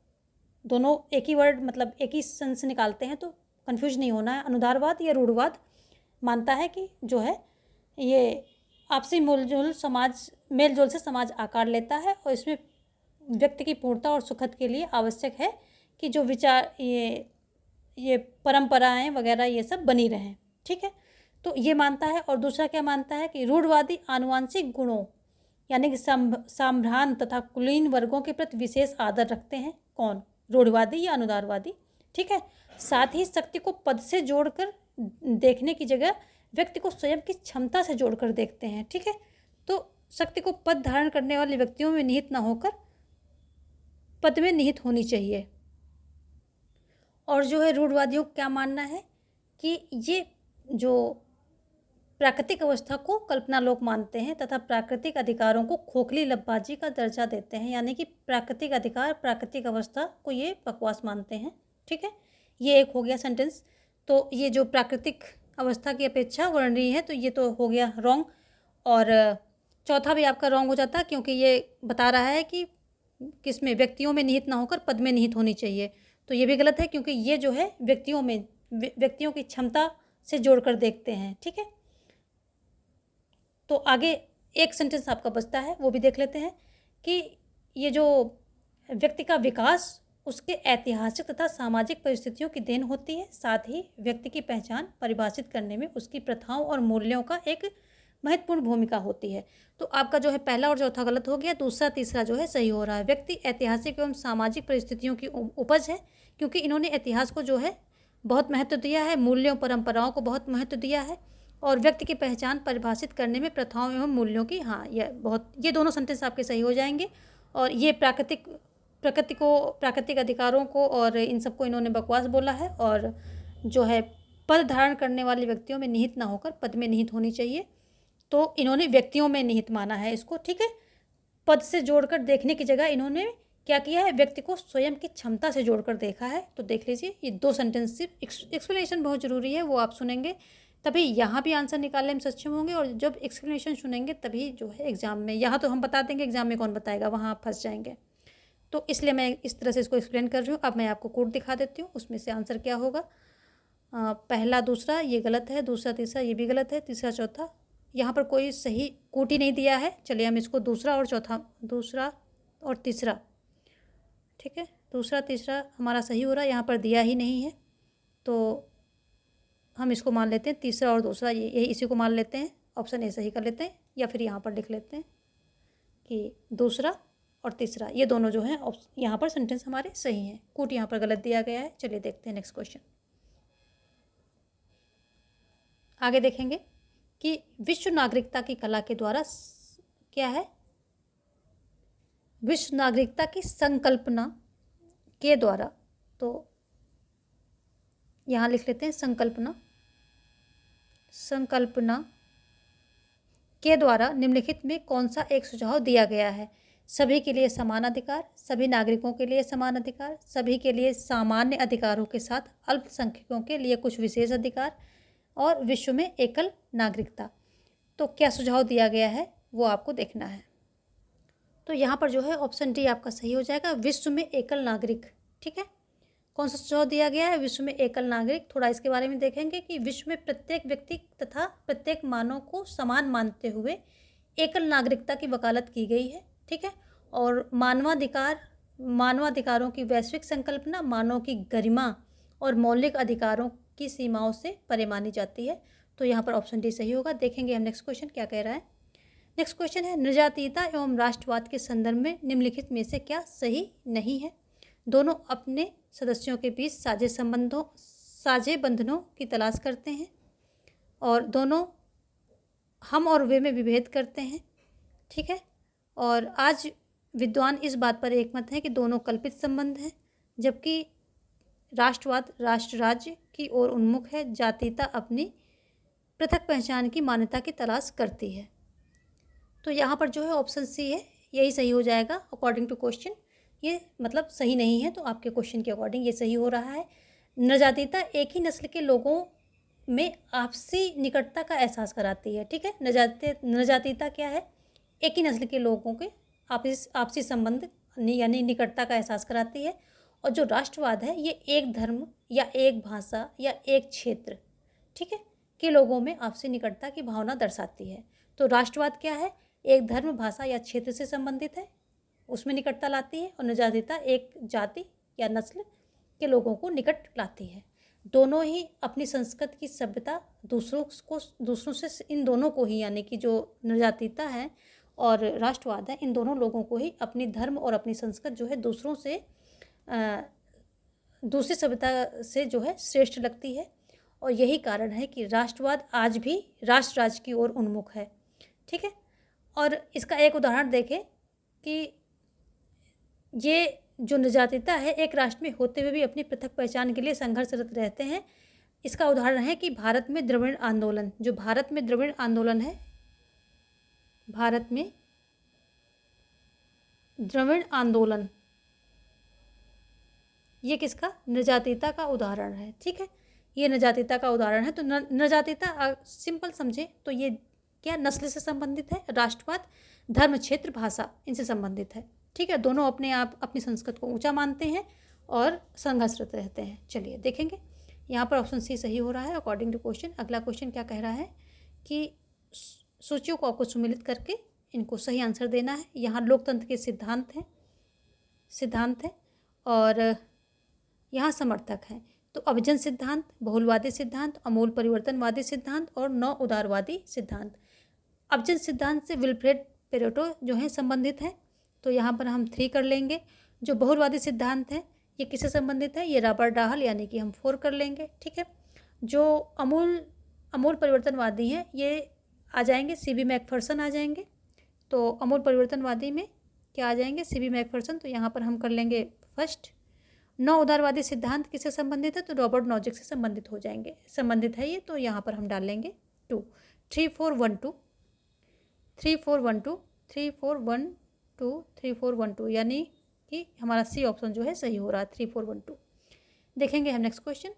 दोनों एक ही वर्ड, मतलब एक ही सेंस निकालते हैं, तो कंफ्यूज नहीं होना है। अनुदारवाद या रूढ़वाद मानता है कि जो है ये आपसी मेल जोल से समाज आकार लेता है और इसमें व्यक्ति की पूर्णता और सुखद के लिए आवश्यक है कि जो विचार ये परंपराएं वगैरह ये सब बनी रहें। ठीक है, तो ये मानता है। और दूसरा क्या मानता है कि रूढ़वादी आनुवांशिक गुणों यानी कि साम्रांत तथा कुलीन वर्गों के प्रति विशेष आदर रखते हैं। कौन? रूढ़वादी या अनुदारवादी। ठीक है, साथ ही शक्ति को पद से जोड़कर देखने की जगह व्यक्ति को स्वयं की क्षमता से जोड़कर देखते हैं। ठीक है, तो शक्ति को पद धारण करने वाले व्यक्तियों में निहित न होकर पद में निहित होनी चाहिए। और जो है रूढ़वादियों का क्या मानना है कि ये जो प्राकृतिक अवस्था को कल्पनालोक मानते हैं तथा प्राकृतिक अधिकारों को खोखली लब्बाजी का दर्जा देते हैं, यानी कि प्राकृतिक अधिकार प्राकृतिक अवस्था को ये बकवास मानते हैं। ठीक है, ये एक हो गया सेंटेंस। तो ये जो प्राकृतिक अवस्था की अपेक्षा वर्णनीय है, तो ये तो हो गया रॉन्ग। और चौथा भी आपका रॉन्ग हो जाता, क्योंकि ये बता रहा है कि किसमें, व्यक्तियों में निहित ना होकर पद में निहित होनी चाहिए। तो ये भी गलत है, क्योंकि ये जो है व्यक्तियों की क्षमता से जोड़कर देखते हैं। ठीक है, तो आगे एक सेंटेंस आपका बचता है, वो भी देख लेते हैं कि ये जो व्यक्ति का विकास उसके ऐतिहासिक तथा सामाजिक परिस्थितियों की देन होती है। साथ ही व्यक्ति की पहचान परिभाषित करने में उसकी प्रथाओं और मूल्यों का एक महत्वपूर्ण भूमिका होती है। तो आपका जो है पहला और चौथा गलत हो गया, दूसरा तीसरा जो है सही हो रहा है। व्यक्ति ऐतिहासिक एवं सामाजिक परिस्थितियों की उपज है, क्योंकि इन्होंने इतिहास को जो है बहुत महत्व दिया है, मूल्यों परंपराओं को बहुत महत्व दिया है, और व्यक्ति की पहचान परिभाषित करने में प्रथाओं एवं मूल्यों की, हाँ ये दोनों सेंटेंस आपके सही हो जाएंगे। और ये प्राकृतिक अधिकारों को और इन सबको इन्होंने बकवास बोला है। और जो है पद धारण करने वाले व्यक्तियों में निहित ना होकर पद में निहित होनी चाहिए, तो इन्होंने व्यक्तियों में निहित माना है इसको। ठीक है, पद से जोड़कर देखने की जगह इन्होंने क्या किया है, व्यक्ति को स्वयं की क्षमता से जोड़कर देखा है। तो देख लीजिए, ये दो सेंटेंस, सिर्फ एक्सप्लेनेशन बहुत ज़रूरी है, वो आप सुनेंगे तभी यहाँ भी आंसर निकालने में सक्षम होंगे। और जब एक्सप्लेनेशन सुनेंगे तभी जो है एग्जाम में, यहाँ तो हम बता देंगे, एग्जाम में कौन बताएगा, वहाँ आप फंस जाएंगे। तो इसलिए मैं इस तरह से इसको एक्सप्लेन कर रही हूँ। अब मैं आपको कोड दिखा देती हूँ, उसमें से आंसर क्या होगा। पहला दूसरा ये गलत है, दूसरा तीसरा ये भी गलत है, तीसरा चौथा यहाँ पर कोई सही कोड ही नहीं दिया है। चलिए हम इसको दूसरा और तीसरा, ठीक है, दूसरा तीसरा हमारा सही हो रहा है, यहाँ पर दिया ही नहीं है, तो हम इसको मान लेते हैं तीसरा और दूसरा, ये इसी को मान लेते हैं, ऑप्शन ए सही कर लेते हैं, या फिर यहाँ पर लिख लेते हैं कि दूसरा और तीसरा ये दोनों जो हैं यहाँ पर सेंटेंस हमारे सही हैं। कूट यहाँ पर गलत दिया गया है। चलिए देखते हैं नेक्स्ट क्वेश्चन। आगे देखेंगे कि विश्व नागरिकता की कला के द्वारा क्या है, विश्व नागरिकता की संकल्पना के द्वारा, तो यहाँ लिख लेते हैं संकल्पना के द्वारा निम्नलिखित में कौन सा एक सुझाव दिया गया है। सभी के लिए समान अधिकार, सभी नागरिकों के लिए समान अधिकार, सभी के लिए सामान्य अधिकारों के साथ अल्पसंख्यकों के लिए कुछ विशेष अधिकार, और विश्व में एकल नागरिकता। तो क्या सुझाव दिया गया है वो आपको देखना है। तो यहाँ पर जो है ऑप्शन डी आपका सही हो जाएगा, विश्व में एकल नागरिक। ठीक है, कौन सा सुझाव दिया गया है, विश्व में एकल नागरिक। थोड़ा इसके बारे में देखेंगे कि विश्व में प्रत्येक व्यक्ति तथा प्रत्येक मानव को समान मानते हुए एकल नागरिकता की वकालत की गई है। ठीक है, और मानवाधिकारों की वैश्विक संकल्पना मानव की गरिमा और मौलिक अधिकारों की सीमाओं से परे मानी जाती है। तो यहाँ पर ऑप्शन डी सही होगा। देखेंगे हम नेक्स्ट क्वेश्चन क्या कह रहा है। नेक्स्ट क्वेश्चन है, निर्जातीयता एवं राष्ट्रवाद के संदर्भ में निम्नलिखित में से क्या सही नहीं है। दोनों अपने सदस्यों के बीच साझे बंधनों की तलाश करते हैं, और दोनों हम और वे में विभेद करते हैं। ठीक है, और आज विद्वान इस बात पर एकमत हैं कि दोनों कल्पित संबंध हैं, जबकि राष्ट्रवाद राष्ट्र राज्य की ओर उन्मुख है। जातीयता अपनी पृथक पहचान की मान्यता की तलाश करती है। तो यहाँ पर जो है ऑप्शन सी है, यही सही हो जाएगा अकॉर्डिंग टू क्वेश्चन। ये मतलब सही नहीं है, तो आपके क्वेश्चन के अकॉर्डिंग ये सही हो रहा है। नरजातीयता एक ही नस्ल के लोगों में आपसी निकटता का एहसास कराती है। ठीक है, नरजातीयता क्या है, एक ही नस्ल के लोगों के आपसी संबंध यानी निकटता का एहसास कराती है। और जो राष्ट्रवाद है ये एक धर्म या एक भाषा या एक क्षेत्र, ठीक है, के लोगों में आपसी निकटता की भावना दर्शाती है। तो राष्ट्रवाद क्या है? एक धर्म, भाषा या क्षेत्र से संबंधित है, उसमें निकटता लाती है। और निजातीता एक जाति या नस्ल के लोगों को निकट लाती है। दोनों ही अपनी संस्कृति की सभ्यता दूसरों से, इन दोनों को ही, यानी कि जो निजातीता है और राष्ट्रवाद है, इन दोनों लोगों को ही अपनी धर्म और अपनी संस्कृति जो है दूसरी सभ्यता से जो है श्रेष्ठ लगती है। और यही कारण है कि राष्ट्रवाद आज भी राष्ट्र राज्य की ओर उन्मुख है, ठीक है। और इसका एक उदाहरण देखें कि ये जो निजातीता है एक राष्ट्र में होते हुए भी अपनी पृथक पहचान के लिए संघर्षरत रहते हैं। इसका उदाहरण है कि भारत में द्रविड़ आंदोलन, जो भारत में द्रविड़ आंदोलन है, भारत में द्रविड़ आंदोलन, ये किसका? निजातीता का उदाहरण है, ठीक है। ये निजातीता का उदाहरण है। तो निजातीता सिंपल समझे तो ये क्या? नस्ल से संबंधित है। राष्ट्रवाद धर्म, क्षेत्र, भाषा इनसे संबंधित है, ठीक है। दोनों अपने आप अपनी संस्कृति को ऊंचा मानते हैं और संघर्षरत रहते हैं। चलिए देखेंगे, यहाँ पर ऑप्शन सी सही हो रहा है अकॉर्डिंग टू क्वेश्चन। अगला क्वेश्चन क्या कह रहा है कि सूचियों को आपको सम्मिलित करके इनको सही आंसर देना है। यहाँ लोकतंत्र के सिद्धांत हैं और यहाँ समर्थक हैं। तो अभिजन सिद्धांत, बहुलवादी सिद्धांत, अमूल परिवर्तनवादी सिद्धांत और नव उदारवादी सिद्धांत। अभिजन सिद्धांत से विल्फ्रेड पेरेटो जो है संबंधित है, तो यहाँ पर हम 3 कर लेंगे। जो बहुलवादी सिद्धांत है ये किससे संबंधित है? ये रॉबर्ट डाहल, यानी कि हम 4 कर लेंगे, ठीक है। जो अमूल परिवर्तनवादी हैं ये आ जाएंगे, सीबी मैकफर्सन आ जाएंगे। तो अमूल परिवर्तनवादी में क्या आ जाएंगे? सीबी मैकफर्सन, तो यहाँ पर हम कर लेंगे फर्स्ट। नौ उदारवादी सिद्धांत किससे संबंधित है? तो रॉबर्ट नोजिक से संबंधित है ये, तो यहाँ पर हम डाल लेंगे 2। 3 4 1 2 3 4 1 2 3 4 1 2 3 4 1 2, यानी कि हमारा सी ऑप्शन जो है सही हो रहा है, 3 4 1 2। देखेंगे हम नेक्स्ट क्वेश्चन।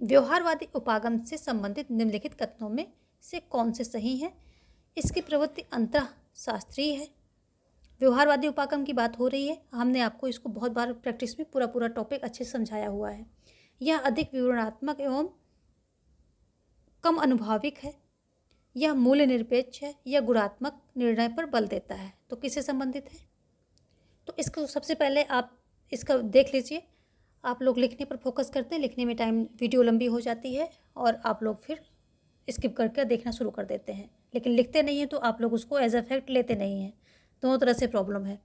व्यवहारवादी उपागम से संबंधित निम्नलिखित कथनों में से कौन से सही हैं? इसकी प्रवृत्ति अंतःशास्त्रीय है। व्यवहारवादी उपागम की बात हो रही है, हमने आपको इसको बहुत बार प्रैक्टिस में पूरा टॉपिक अच्छे से समझाया हुआ है। यह अधिक विवरणात्मक एवं कम अनुभाविक है। यह मूल्य निरपेक्ष है। यह गुणात्मक निर्णय पर बल देता है। तो किससे संबंधित है? तो इसको सबसे पहले आप इसका देख लीजिए। आप लोग लिखने पर फोकस करते हैं, लिखने में टाइम वीडियो लंबी हो जाती है और आप लोग फिर स्किप करके देखना शुरू कर देते हैं, लेकिन लिखते नहीं हैं तो आप लोग उसको एज अ फैक्ट लेते नहीं हैं। दोनों तरह से प्रॉब्लम है।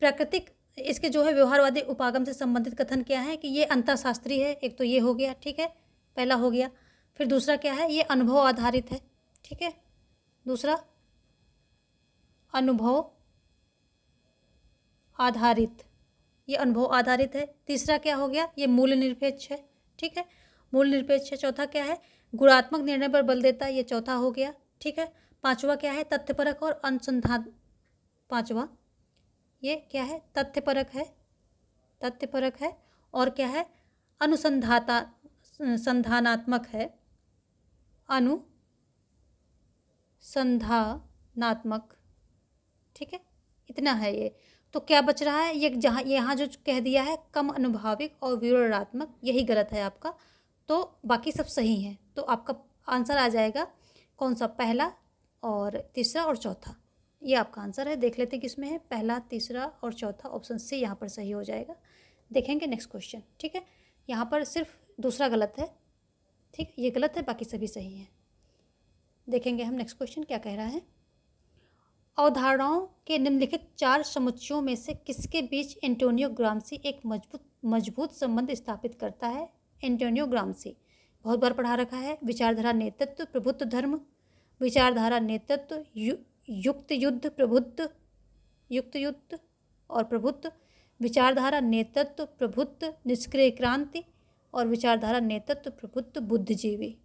प्राकृतिक इसके जो है व्यवहारवादी उपागम से संबंधित कथन क्या है कि ये अंतःशास्त्रीय है। एक तो ये हो गया, ठीक है, पहला हो गया। फिर दूसरा क्या है? ये अनुभव आधारित है, ठीक है। दूसरा अनुभव आधारित, ये अनुभव आधारित है। तीसरा क्या हो गया? ये मूल्य निरपेक्ष है, ठीक है, मूल्य निरपेक्ष है। चौथा क्या है? गुणात्मक निर्णय पर बल देता है, ये चौथा हो गया, ठीक है। पांचवा क्या है? तथ्यपरक और अनुसंधान। पांचवा ये क्या है? तथ्यपरक है। और क्या है? संधानात्मक है, अनुसंधानात्मक, ठीक है। इतना है ये। तो क्या बच रहा है? ये जहाँ यहाँ जो कह दिया है कम अनुभाविक और विवरणात्मक, यही गलत है आपका। तो बाकी सब सही हैं। तो आपका आंसर आ जाएगा कौन सा? पहला और तीसरा और चौथा, ये आपका आंसर है। देख लेते हैं किसमें है। पहला, तीसरा और चौथा, ऑप्शन सी यहाँ पर सही हो जाएगा। देखेंगे नेक्स्ट क्वेश्चन, ठीक है। यहाँ पर सिर्फ दूसरा गलत है, ठीक, ये गलत है, बाकी सभी सही हैं। देखेंगे हम नेक्स्ट क्वेश्चन क्या कह रहा है। अवधारणाओं के निम्नलिखित 4 समुच्चयों में से किसके बीच एंटोनियो ग्राम्सी एक मजबूत संबंध स्थापित करता है? एंटोनियो ग्राम्सी बहुत बार पढ़ा रखा है। विचारधारा नेतृत्व, प्रभुत्व धर्म, विचारधारा नेतृत्व, युक्त युद्ध और प्रभुत्व, विचारधारा नेतृत्व प्रभुत्व, निष्क्रिय क्रांति और विचारधारा नेतृत्व प्रभुत्व, बुद्धिजीवी।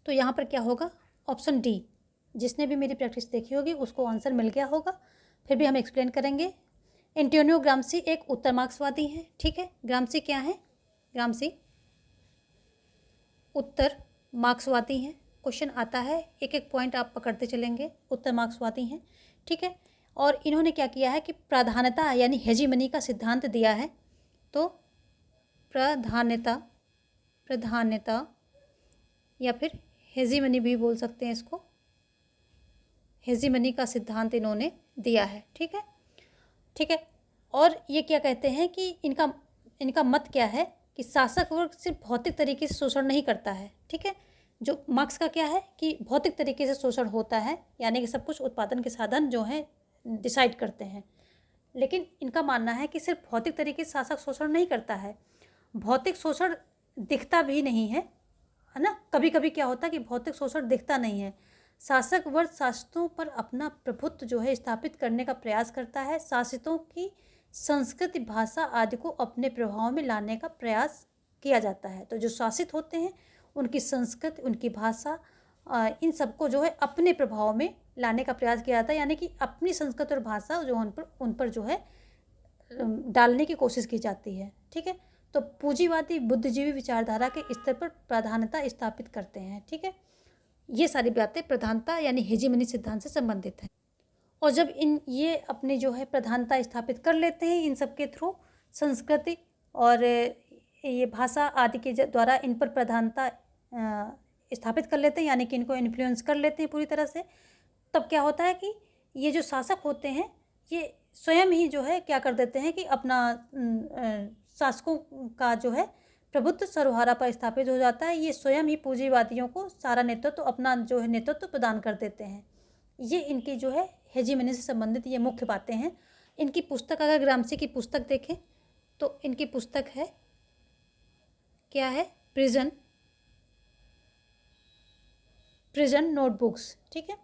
तो यहाँ पर क्या होगा? Option D. जिसने भी मेरी प्रैक्टिस देखी होगी उसको आंसर मिल गया होगा, फिर भी हम एक्सप्लेन करेंगे। एंटोनियो ग्राम्सी एक उत्तर मार्क्सवादी हैं, ठीक है। ग्राम्सी क्या है? ग्राम्सी उत्तर मार्क्सवादी हैं। क्वेश्चन आता है, एक एक पॉइंट आप पकड़ते चलेंगे। उत्तर मार्क्सवादी हैं, ठीक है। और इन्होंने क्या किया है कि प्राधान्यता यानी हेजीमनी का सिद्धांत दिया है। तो प्राधान्यता या फिर हेजीमनी भी बोल सकते हैं इसको, हेजीमनी का सिद्धांत इन्होंने दिया है। ठीक है, ठीक है। और ये क्या कहते हैं कि इनका मत क्या है कि शासक वर्ग सिर्फ भौतिक तरीके से शोषण नहीं करता है। ठीक है, जो मार्क्स का क्या है कि भौतिक तरीके से शोषण होता है, यानी कि सब कुछ उत्पादन के साधन जो हैं डिसाइड करते हैं। लेकिन इनका मानना है कि सिर्फ भौतिक तरीके से शासक शोषण नहीं करता है, भौतिक शोषण दिखता भी नहीं है ना। कभी कभी क्या होता है कि भौतिक शोषण दिखता नहीं है। शासक वर्ग शासितों पर अपना प्रभुत्व जो है स्थापित करने का प्रयास करता है, शासितों की संस्कृति, भाषा आदि को अपने प्रभाव में लाने का प्रयास किया जाता है। तो जो शासित होते हैं उनकी संस्कृति, उनकी भाषा, इन सबको जो है अपने प्रभाव में लाने का प्रयास किया जाता है, यानी कि अपनी संस्कृति और भाषा जो उन पर जो है डालने की कोशिश की जाती है। ठीक है, तो पूंजीवादी बुद्धिजीवी विचारधारा के स्तर पर प्राधान्यता स्थापित करते हैं। ठीक है, ये सारी बातें प्रधानता यानी हेजीमनी सिद्धांत से संबंधित हैं। और जब ये अपने जो है प्रधानता स्थापित कर लेते हैं इन सब के थ्रू, संस्कृति और ये भाषा आदि के द्वारा इन पर प्रधानता स्थापित कर लेते हैं, यानी कि इनको इन्फ्लुएंस कर लेते हैं पूरी तरह से, तब क्या होता है कि ये जो शासक होते हैं ये स्वयं ही जो है क्या कर देते हैं कि अपना शासकों का जो है प्रभुत्व सर्वहारा पर स्थापित हो जाता है। ये स्वयं ही पूंजीवादियों को सारा नेतृत्व, अपना जो है नेतृत्व प्रदान कर देते हैं। ये इनकी जो है हेजीमनी से संबंधित ये मुख्य बातें हैं। इनकी पुस्तक, अगर ग्रामसी की पुस्तक देखें तो इनकी पुस्तक है, क्या है, प्रिजन नोटबुक्स। ठीक है,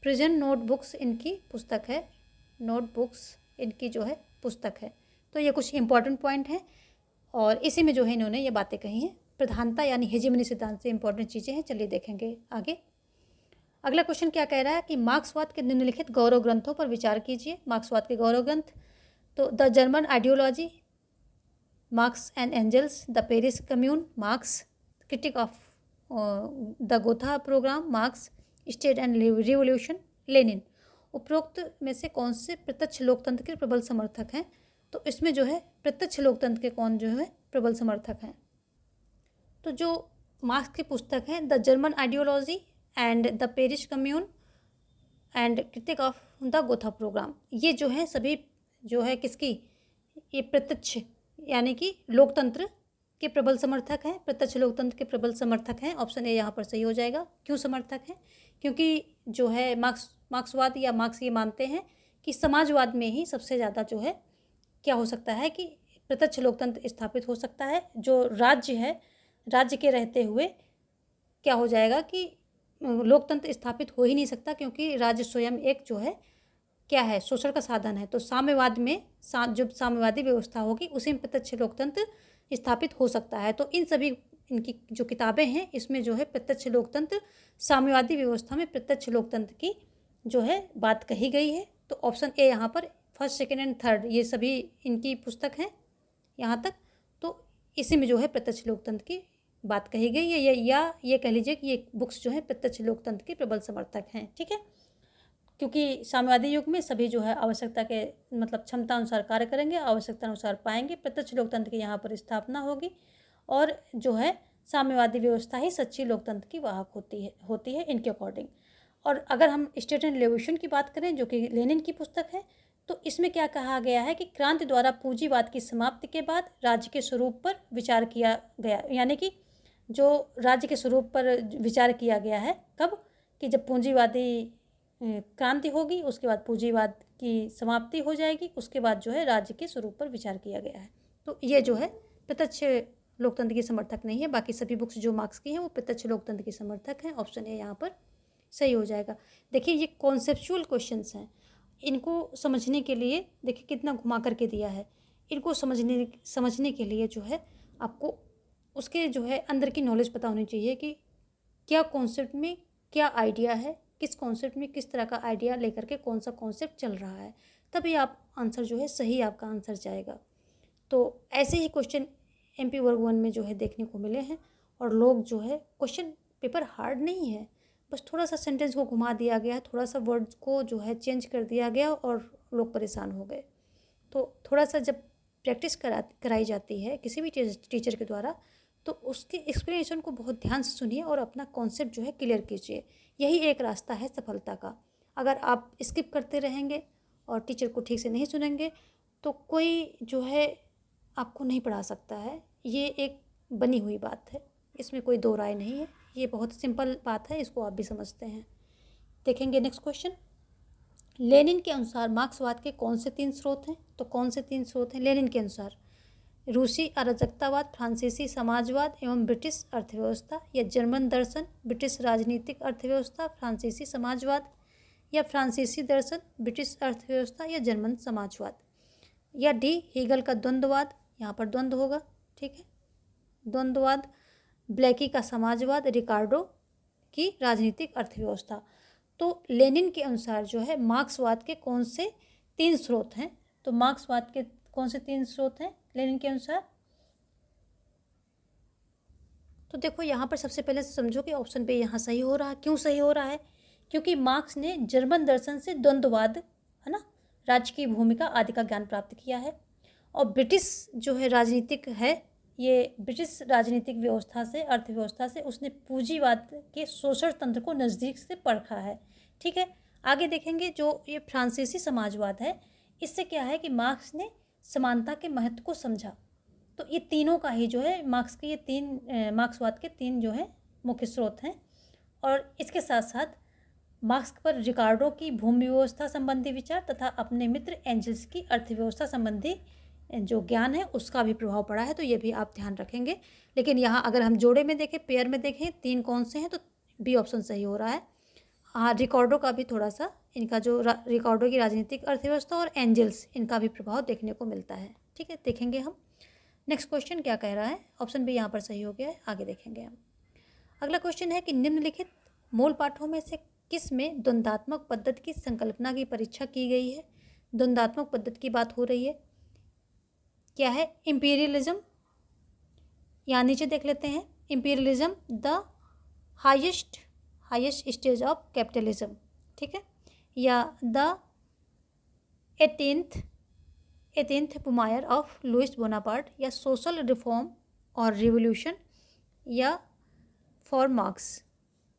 प्रिजन नोटबुक्स इनकी पुस्तक है, नोटबुक्स इनकी जो है पुस्तक है। तो ये कुछ इंपॉर्टेंट पॉइंट हैं और इसी में जो है इन्होंने ये बातें कही हैं। प्रधानता यानी हेजीमनी सिद्धांत से इंपॉर्टेंट चीज़ें हैं। चलिए देखेंगे आगे। अगला क्वेश्चन क्या कह रहा है कि मार्क्सवाद के निम्नलिखित गौरव ग्रंथों पर विचार कीजिए। मार्क्सवाद के गौरव ग्रंथ, तो the German ideology, Marx and Engels, the Paris Commune, Marx, critique of the Gotha programme, Marx, state and revolution, Lenin. उपरोक्त में से कौन से प्रत्यक्ष लोकतंत्र के प्रबल समर्थक हैं? तो इसमें जो है प्रत्यक्ष लोकतंत्र के कौन जो है प्रबल समर्थक हैं? तो जो मार्क्स की पुस्तक है the German ideology and the Paris Commune and critique of the Gotha programme, ये जो है सभी जो है किसकी, ये प्रत्यक्ष यानी कि लोकतंत्र के प्रबल समर्थक हैं, प्रत्यक्ष लोकतंत्र के प्रबल समर्थक हैं। ऑप्शन ए यहाँ पर सही हो जाएगा। क्यों समर्थक हैं? क्योंकि जो है मार्क्सवाद या मार्क्स ये मानते हैं कि समाजवाद में ही सबसे ज़्यादा जो है क्या हो सकता है कि प्रत्यक्ष लोकतंत्र स्थापित हो सकता है। जो राज्य है, राज्य के रहते हुए क्या हो जाएगा कि लोकतंत्र स्थापित हो ही नहीं सकता, क्योंकि राज्य स्वयं एक जो है क्या है, शोषण का साधन है। तो साम्यवाद में जो साम्यवादी व्यवस्था होगी उसी में प्रत्यक्ष लोकतंत्र स्थापित हो सकता है। तो इन सभी इनकी जो किताबें हैं इसमें जो है प्रत्यक्ष लोकतंत्र, साम्यवादी व्यवस्था में प्रत्यक्ष लोकतंत्र की जो है बात कही गई है। तो ऑप्शन ए यहाँ पर फर्स्ट, सेकेंड एंड थर्ड ये सभी इनकी पुस्तक हैं यहाँ तक। तो इसी में जो है प्रत्यक्ष लोकतंत्र की बात कही गई है, या ये कह लीजिए कि ये बुक्स जो है प्रत्यक्ष लोकतंत्र के प्रबल समर्थक हैं। ठीक है, क्योंकि साम्यवादी युग में सभी जो है आवश्यकता के मतलब क्षमता अनुसार कार्य करेंगे, आवश्यकता अनुसार पाएंगे, प्रत्यक्ष लोकतंत्र की यहाँ पर स्थापना होगी और जो है साम्यवादी व्यवस्था ही सच्ची लोकतंत्र की वाहक होती है इनके अकॉर्डिंग। और अगर हम स्टेट एंड रिवोल्यूशन की बात करें जो कि लेनिन की पुस्तक है, तो इसमें क्या कहा गया है कि क्रांति द्वारा पूंजीवाद की समाप्ति के बाद राज्य के स्वरूप पर विचार किया गया, यानी कि जो राज्य के स्वरूप पर विचार किया गया है कब, कि जब पूंजीवादी क्रांति होगी उसके बाद पूंजीवाद की समाप्ति हो जाएगी, उसके बाद जो है राज्य के स्वरूप पर विचार किया गया है। तो ये जो है प्रत्यक्ष लोकतंत्र की समर्थक नहीं है। बाकी सभी बुक्स जो मार्क्स की हैं वो प्रत्यक्ष लोकतंत्र की समर्थक हैं। ऑप्शन ए यहाँ पर सही हो जाएगा। देखिए ये कॉन्सेप्चुअल क्वेश्चंस हैं, इनको समझने के लिए देखिए कितना घुमा करके दिया है। इनको समझने के लिए जो है आपको उसके जो है अंदर की नॉलेज पता होनी चाहिए कि क्या कॉन्सेप्ट में क्या आइडिया है, किस कॉन्सेप्ट में किस तरह का आइडिया लेकर के कौन सा कॉन्सेप्ट चल रहा है, तभी आप आंसर जो है सही आपका आंसर जाएगा। तो ऐसे ही क्वेश्चन MP वर्ग 1 में जो है देखने को मिले हैं और लोग जो है क्वेश्चन पेपर हार्ड नहीं है, बस थोड़ा सा सेंटेंस को घुमा दिया गया, थोड़ा सा वर्ड्स को जो है चेंज कर दिया गया और लोग परेशान हो गए। तो थोड़ा सा जब प्रैक्टिस कराई जाती है किसी भी टीचर के द्वारा, तो उसके एक्सप्लेनेशन को बहुत ध्यान से सुनिए और अपना कॉन्सेप्ट जो है क्लियर कीजिए। यही एक रास्ता है सफलता का। अगर आप स्किप करते रहेंगे और टीचर को ठीक से नहीं सुनेंगे तो कोई जो है आपको नहीं पढ़ा सकता है। ये एक बनी हुई बात है, इसमें कोई दो राय नहीं है। ये बहुत सिंपल बात है, इसको आप भी समझते हैं। देखेंगे नेक्स्ट क्वेश्चन। लेनिन के अनुसार मार्क्सवाद के कौन से 3 स्रोत हैं? तो कौन से 3 स्रोत हैं लेनिन के अनुसार? रूसी अराजकतावाद, फ्रांसीसी समाजवाद एवं ब्रिटिश अर्थव्यवस्था, या जर्मन दर्शन, ब्रिटिश राजनीतिक अर्थव्यवस्था, फ्रांसीसी समाजवाद, या फ्रांसीसी दर्शन, ब्रिटिश अर्थव्यवस्था, या जर्मन समाजवाद, या डी हीगल का द्वंद्ववाद। यहाँ पर द्वंद्व होगा, ठीक है, द्वंद्ववाद, ब्लैकी का समाजवाद, रिकार्डो की राजनीतिक अर्थव्यवस्था। तो लेनिन के अनुसार जो है मार्क्सवाद के कौन से 3 स्रोत हैं? तो मार्क्सवाद के कौन से 3 स्रोत हैं लेनिन के अनुसार? तो देखो यहाँ पर सबसे पहले समझो कि ऑप्शन पे यहाँ सही हो रहा है। क्यों सही हो रहा है? क्योंकि मार्क्स ने जर्मन दर्शन से द्वंद्ववाद, है ना, राज्य की भूमिका आदि का ज्ञान प्राप्त किया है। और ब्रिटिश जो है राजनीतिक है, ये ब्रिटिश राजनीतिक व्यवस्था से, अर्थव्यवस्था से उसने पूंजीवाद के शोषण तंत्र को नज़दीक से परखा है। ठीक है, आगे देखेंगे जो ये फ्रांसीसी समाजवाद है, इससे क्या है कि मार्क्स ने समानता के महत्व को समझा। तो ये तीनों का ही जो है मार्क्स के, ये मार्क्सवाद के 3 जो है मुख्य स्रोत हैं। और इसके साथ साथ मार्क्स पर रिकार्डो की भूमि व्यवस्था संबंधी विचार तथा अपने मित्र एंजल्स की अर्थव्यवस्था संबंधी जो ज्ञान है उसका भी प्रभाव पड़ा है। तो ये भी आप ध्यान रखेंगे। लेकिन यहाँ अगर हम जोड़े में देखें, पेयर में देखें, 3 कौन से हैं, तो बी ऑप्शन सही हो रहा है। हाँ, रिकार्डो का भी थोड़ा सा, इनका जो रिकार्डो की राजनीतिक अर्थव्यवस्था और एंजल्स, इनका भी प्रभाव देखने को मिलता है। ठीक है, देखेंगे हम नेक्स्ट क्वेश्चन क्या कह रहा है। ऑप्शन बी यहाँ पर सही हो गया है, आगे देखेंगे हम। अगला क्वेश्चन है कि निम्नलिखित मूल पाठों में से किस में द्वंद्वात्मक पद्धति की संकल्पना की परीक्षा की गई है? द्वंद्वात्मक पद्धति की बात हो रही है, क्या है? इंपीरियलिज्म, यहाँ नीचे देख लेते हैं। Imperialism the highest stage of capitalism, ठीक है, या the 18th Brumaire of Louis Bonaparte, या सोशल रिफॉर्म और रिवोल्यूशन, या फॉर मार्क्स।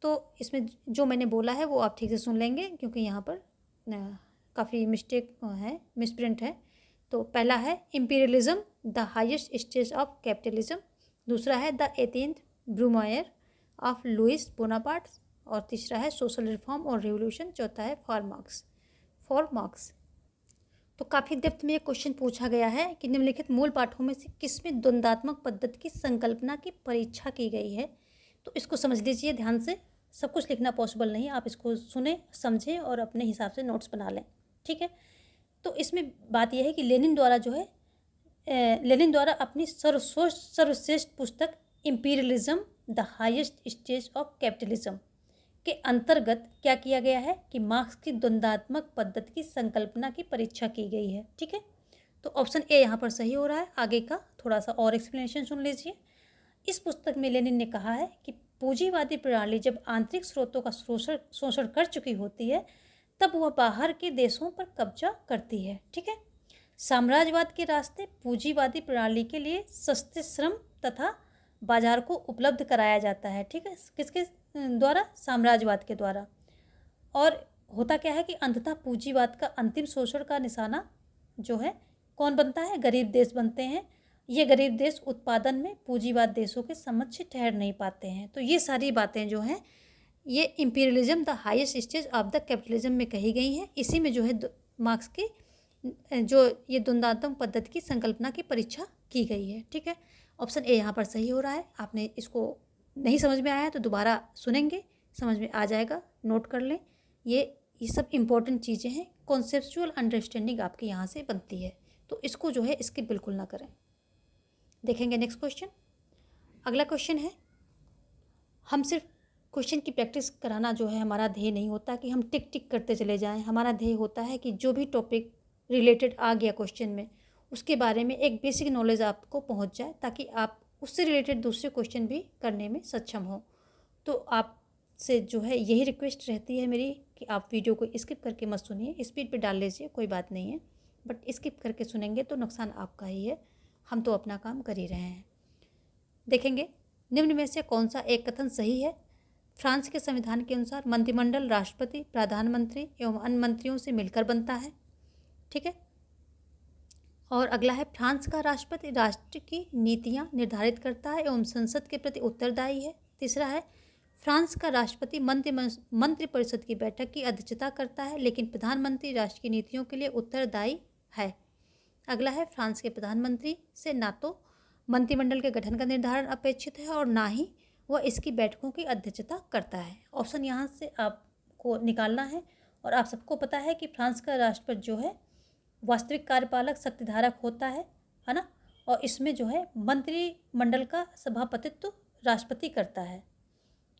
तो इसमें जो मैंने बोला है वो आप ठीक से सुन लेंगे, क्योंकि यहाँ पर काफ़ी मिस्टेक है, मिसप्रिंट है। तो पहला है imperialism the highest stage of capitalism, दूसरा है the 18th Brumaire of Louis Bonaparte, और तीसरा है सोशल रिफॉर्म और रिवोल्यूशन, चौथा है फॉर मार्क्स। तो काफ़ी डेप्थ में ये क्वेश्चन पूछा गया है कि निम्नलिखित मूल पाठों में से किसमें द्वंद्वात्मक पद्धति की संकल्पना की परीक्षा की गई है? तो इसको समझ लीजिए ध्यान से। सब कुछ लिखना पॉसिबल नहीं, आप इसको सुने, समझें और अपने हिसाब से नोट्स बना लें। ठीक है, तो इसमें बात यह है कि लेनिन द्वारा अपनी सर्वश्रेष्ठ पुस्तक imperialism the highest stage of capitalism के अंतर्गत क्या किया गया है कि मार्क्स की द्वंद्वात्मक पद्धति की संकल्पना की परीक्षा की गई है। ठीक है, तो ऑप्शन ए यहाँ पर सही हो रहा है। आगे का थोड़ा सा और एक्सप्लेनेशन सुन लीजिए। इस पुस्तक में लेनिन ने कहा है कि पूंजीवादी प्रणाली जब आंतरिक स्रोतों का शोषण कर चुकी होती है तब वह बाहर के देशों पर कब्जा करती है। ठीक है, साम्राज्यवाद के रास्ते पूंजीवादी प्रणाली के लिए सस्ते श्रम तथा बाजार को उपलब्ध कराया जाता है। ठीक है, किसके द्वारा? साम्राज्यवाद के द्वारा। और होता क्या है कि अंततः पूंजीवाद का अंतिम शोषण का निशाना जो है कौन बनता है? गरीब देश बनते हैं। ये गरीब देश उत्पादन में पूंजीवाद देशों के समक्ष ठहर नहीं पाते हैं। तो ये सारी बातें जो हैं ये imperialism the highest stage of the capitalism में कही गई हैं। इसी में जो है मार्क्स की जो ये द्वंद्वात्मक पद्धति की संकल्पना की परीक्षा की गई है। ठीक है, ऑप्शन ए यहाँ पर सही हो रहा है। आपने इसको नहीं समझ में आया तो दोबारा सुनेंगे, समझ में आ जाएगा, नोट कर लें। ये सब इम्पोर्टेंट चीज़ें हैं, कॉन्सेप्चुअल अंडरस्टैंडिंग आपकी यहाँ से बनती है, तो इसको जो है स्किप बिल्कुल ना करें। देखेंगे नेक्स्ट क्वेश्चन। अगला क्वेश्चन है, हम सिर्फ क्वेश्चन की प्रैक्टिस कराना जो है हमारा ध्येय नहीं होता कि हम टिक टिक करते चले जाएं। हमारा ध्येय होता है कि जो भी टॉपिक रिलेटेड आ गया क्वेश्चन में उसके बारे में एक बेसिक नॉलेज आपको पहुंच जाए, ताकि आप उससे रिलेटेड दूसरे क्वेश्चन भी करने में सक्षम हो। तो आप से जो है यही रिक्वेस्ट रहती है मेरी कि आप वीडियो को स्किप करके मत सुनिए, स्पीड पे डाल लीजिए, कोई बात नहीं है, बट स्किप करके सुनेंगे तो नुकसान आपका ही है, हम तो अपना काम कर ही रहे हैं। देखेंगे निम्न में से कौन सा एक कथन सही है। फ्रांस के संविधान के अनुसार मंत्रिमंडल राष्ट्रपति, प्रधानमंत्री एवं अन्य मंत्रियों से मिलकर बनता है। ठीक है। और अगला है, फ्रांस का राष्ट्रपति राष्ट्र की नीतियां निर्धारित करता है एवं संसद के प्रति उत्तरदायी है। तीसरा है, फ्रांस का राष्ट्रपति मंत्रिपरिषद की बैठक की अध्यक्षता करता है, लेकिन प्रधानमंत्री राष्ट्र की नीतियों के लिए उत्तरदायी है। अगला है, फ्रांस के प्रधानमंत्री से ना तो मंत्रिमंडल के गठन का निर्धारण अपेक्षित है और ना ही वह इसकी बैठकों की अध्यक्षता करता है। ऑप्शन यहाँ से आपको निकालना है। और आप सबको पता है कि फ्रांस का राष्ट्रपति जो है वास्तविक कार्यपालक शक्तिधारक होता है ना। और इसमें जो है मंत्रिमंडल का सभापतित्व राष्ट्रपति करता है,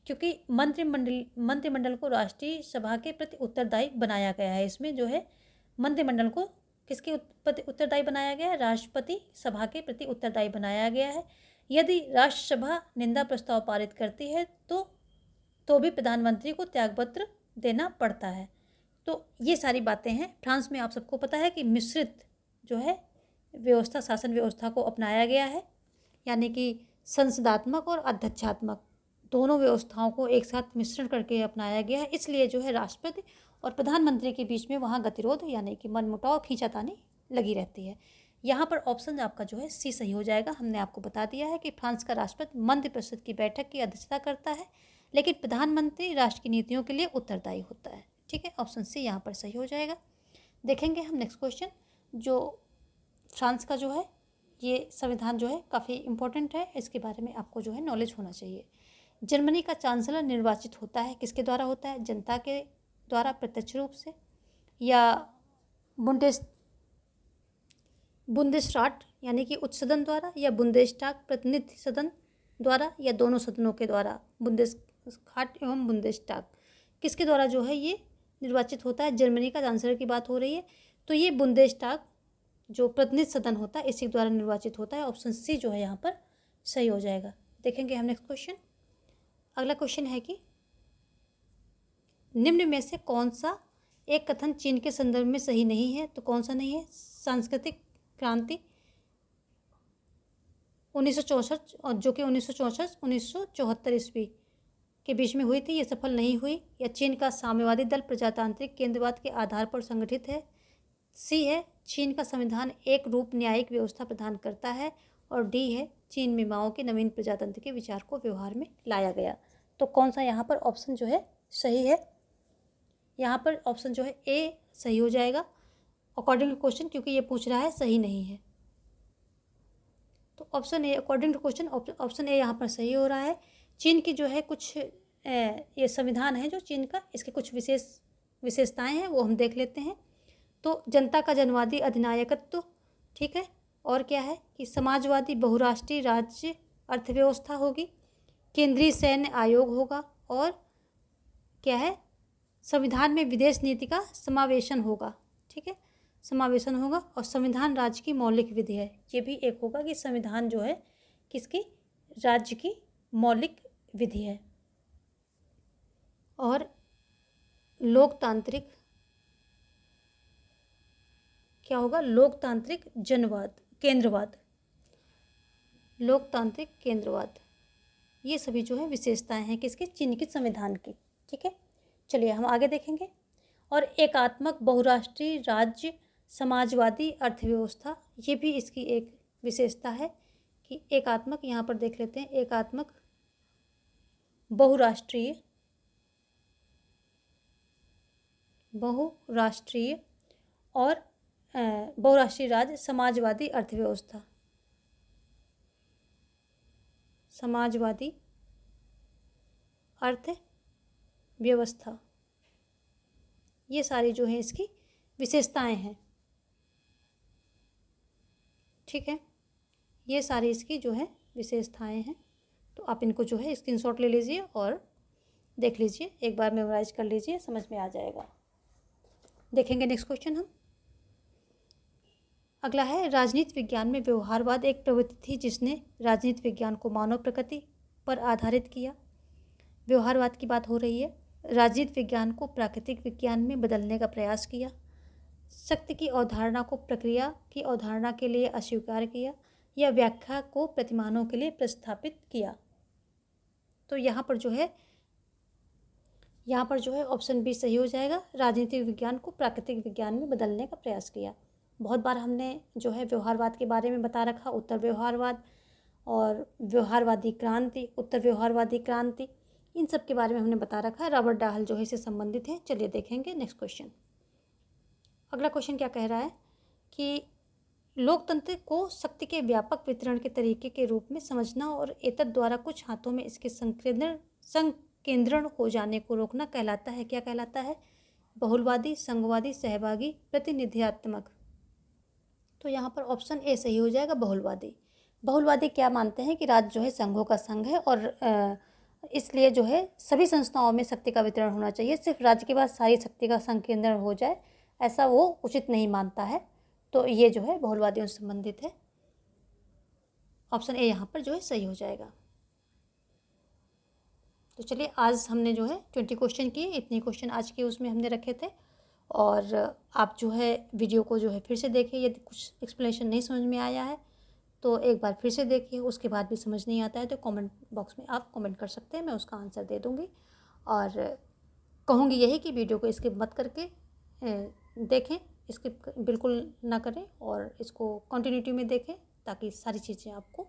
क्योंकि मंत्रिमंडल को राष्ट्रीय सभा के प्रति उत्तरदायी बनाया गया है। इसमें जो है मंत्रिमंडल को किसके प्रति उत्तरदायी बनाया गया है? राष्ट्रपति सभा के प्रति उत्तरदायी बनाया गया है। यदि राष्ट्रसभा निंदा प्रस्ताव पारित करती है तो भी प्रधानमंत्री को त्यागपत्र देना पड़ता है। तो ये सारी बातें हैं। फ्रांस में आप सबको पता है कि मिश्रित जो है व्यवस्था, शासन व्यवस्था को अपनाया गया है, यानी कि संसदात्मक और अध्यक्षात्मक दोनों व्यवस्थाओं को एक साथ मिश्रण करके अपनाया गया है। इसलिए जो है राष्ट्रपति और प्रधानमंत्री के बीच में वहाँ गतिरोध यानी कि मनमुटाव, खींचातानी लगी रहती है। यहाँ पर ऑप्शन आपका जो है सी सही हो जाएगा। हमने आपको बता दिया है कि फ्रांस का राष्ट्रपति मंत्रिपरिषद की बैठक की अध्यक्षता करता है, लेकिन प्रधानमंत्री राष्ट्र की नीतियों के लिए उत्तरदायी होता है। ठीक है, ऑप्शन सी यहाँ पर सही हो जाएगा। देखेंगे हम नेक्स्ट क्वेश्चन। जो फ्रांस का जो है ये संविधान जो है काफ़ी इम्पोर्टेंट है, इसके बारे में आपको जो है नॉलेज होना चाहिए। जर्मनी का चांसलर निर्वाचित होता है, किसके द्वारा होता है? जनता के द्वारा प्रत्यक्ष रूप से, या बुंदेसराट यानी कि उच्च सदन द्वारा, या बुंदेसटाग प्रतिनिधि सदन द्वारा, या दोनों सदनों के द्वारा, बुंदेसराट एवं बुंदेसटाग किसके द्वारा जो है ये निर्वाचित होता है? जर्मनी का चांसलर की बात हो रही है, तो ये बुंदेसटाग जो प्रतिनिधि सदन होता है इसी द्वारा निर्वाचित होता है। ऑप्शन सी जो है यहाँ पर सही हो जाएगा। देखेंगे हम नेक्स्ट क्वेश्चन। अगला क्वेश्चन है कि निम्न में से कौन सा एक कथन चीन के संदर्भ में सही नहीं है? तो कौन सा नहीं है? सांस्कृतिक क्रांति 1964 और जो कि 1974 ईस्वी के बीच में हुई थी, ये सफल नहीं हुई। या चीन का साम्यवादी दल प्रजातांत्रिक केंद्रवाद के आधार पर संगठित है। सी है, चीन का संविधान एक रूप न्यायिक व्यवस्था प्रदान करता है। और डी है, चीन में माओ के नवीन प्रजातंत्र के विचार को व्यवहार में लाया गया। तो कौन सा यहाँ पर ऑप्शन जो है सही है? यहाँ पर ऑप्शन जो है ए सही हो जाएगा अकॉर्डिंग टू क्वेश्चन, क्योंकि ये पूछ रहा है सही नहीं है। तो option A according to question, option A यहाँ पर सही हो रहा है। चीन की जो है कुछ ये संविधान है जो चीन का, इसके कुछ विशेषताएं हैं वो हम देख लेते हैं। तो जनता का जनवादी अधिनायकत्व, ठीक है। और क्या है कि समाजवादी बहुराष्ट्रीय राज्य अर्थव्यवस्था होगी, केंद्रीय सैन्य आयोग होगा, और क्या है, संविधान में विदेश नीति का समावेशन होगा। ठीक है, समावेशन होगा। और संविधान राज्य की मौलिक विधि है, ये भी एक होगा कि संविधान जो है किसकी, राज्य की मौलिक विधि है। और लोकतांत्रिक क्या होगा, लोकतांत्रिक जनवाद केंद्रवाद, लोकतांत्रिक केंद्रवाद, ये सभी जो है विशेषताएं हैं किसके, चीन के संविधान की। ठीक है, चलिए हम आगे देखेंगे। और एकात्मक बहुराष्ट्रीय राज्य समाजवादी अर्थव्यवस्था, ये भी इसकी एक विशेषता है कि एकात्मक, यहाँ पर देख लेते हैं, एकात्मक बहुराष्ट्रीय और बहुराष्ट्रीय राज्य समाजवादी अर्थव्यवस्था, समाजवादी अर्थव्यवस्था, ये सारी जो है इसकी विशेषताएं हैं। ठीक है, ये सारी इसकी जो है विशेषताएं हैं। तो आप इनको जो है स्क्रीनशॉट ले लीजिए और देख लीजिए, एक बार मेमोराइज कर लीजिए, समझ में आ जाएगा। देखेंगे नेक्स्ट क्वेश्चन हम। अगला है, राजनीति विज्ञान में व्यवहारवाद एक प्रवृत्ति थी जिसने राजनीति विज्ञान को मानव प्रकृति पर आधारित किया। व्यवहारवाद की बात हो रही है। राजनीति विज्ञान को प्राकृतिक विज्ञान में बदलने का प्रयास किया। सत्य की अवधारणा को प्रक्रिया की अवधारणा के लिए अस्वीकार किया, या व्याख्या को प्रतिमानों के लिए प्रस्थापित किया। तो यहाँ पर जो है ऑप्शन बी सही हो जाएगा। राजनीतिक विज्ञान को प्राकृतिक विज्ञान में बदलने का प्रयास किया। बहुत बार हमने जो है व्यवहारवाद के बारे में बता रखा, उत्तर व्यवहारवाद और व्यवहारवादी क्रांति, उत्तर व्यवहारवादी क्रांति, इन सब के बारे में हमने बता रखा है। रॉबर्ट डाहल जो है इससे संबंधित है। चलिए देखेंगे नेक्स्ट क्वेश्चन। अगला क्वेश्चन क्या कह रहा है कि लोकतंत्र को शक्ति के व्यापक वितरण के तरीके के रूप में समझना और एतद द्वारा कुछ हाथों में इसके संकेंद्रण हो जाने को रोकना कहलाता है। क्या कहलाता है? बहुलवादी, संघवादी, सहभागी, प्रतिनिधित्वात्मक। तो यहाँ पर ऑप्शन ए सही हो जाएगा, बहुलवादी। बहुलवादी क्या मानते हैं कि राज्य जो है संघों का संघ है और इसलिए जो है सभी संस्थाओं में शक्ति का वितरण होना चाहिए। सिर्फ राज्य के पास सारी शक्ति का संकेंद्रण हो जाए, ऐसा वो उचित नहीं मानता है। तो ये जो है बहुलवादियों से संबंधित है। ऑप्शन ए यहाँ पर जो है सही हो जाएगा। तो चलिए आज हमने जो है 20 क्वेश्चन किए, इतने क्वेश्चन आज के उसमें हमने रखे थे। और आप जो है वीडियो को जो है फिर से देखिए। यदि कुछ एक्सप्लेनेशन नहीं समझ में आया है तो एक बार फिर से देखिए, उसके बाद भी समझ नहीं आता है तो कमेंट बॉक्स में आप कमेंट कर सकते हैं, मैं उसका आंसर दे दूँगी। और कहूँगी यही कि वीडियो को स्किप मत करके देखें, स्किप बिल्कुल ना करें और इसको कंटिन्यूटी में देखें ताकि सारी चीज़ें आपको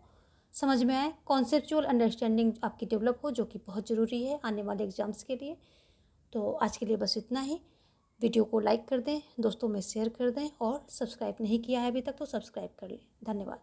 समझ में आए, कॉन्सेप्चुअल अंडरस्टैंडिंग आपकी डेवलप हो, जो कि बहुत ज़रूरी है आने वाले एग्ज़ाम्स के लिए। तो आज के लिए बस इतना ही। वीडियो को लाइक कर दें, दोस्तों में शेयर कर दें और सब्सक्राइब नहीं किया है अभी तक तो सब्सक्राइब कर लें। धन्यवाद।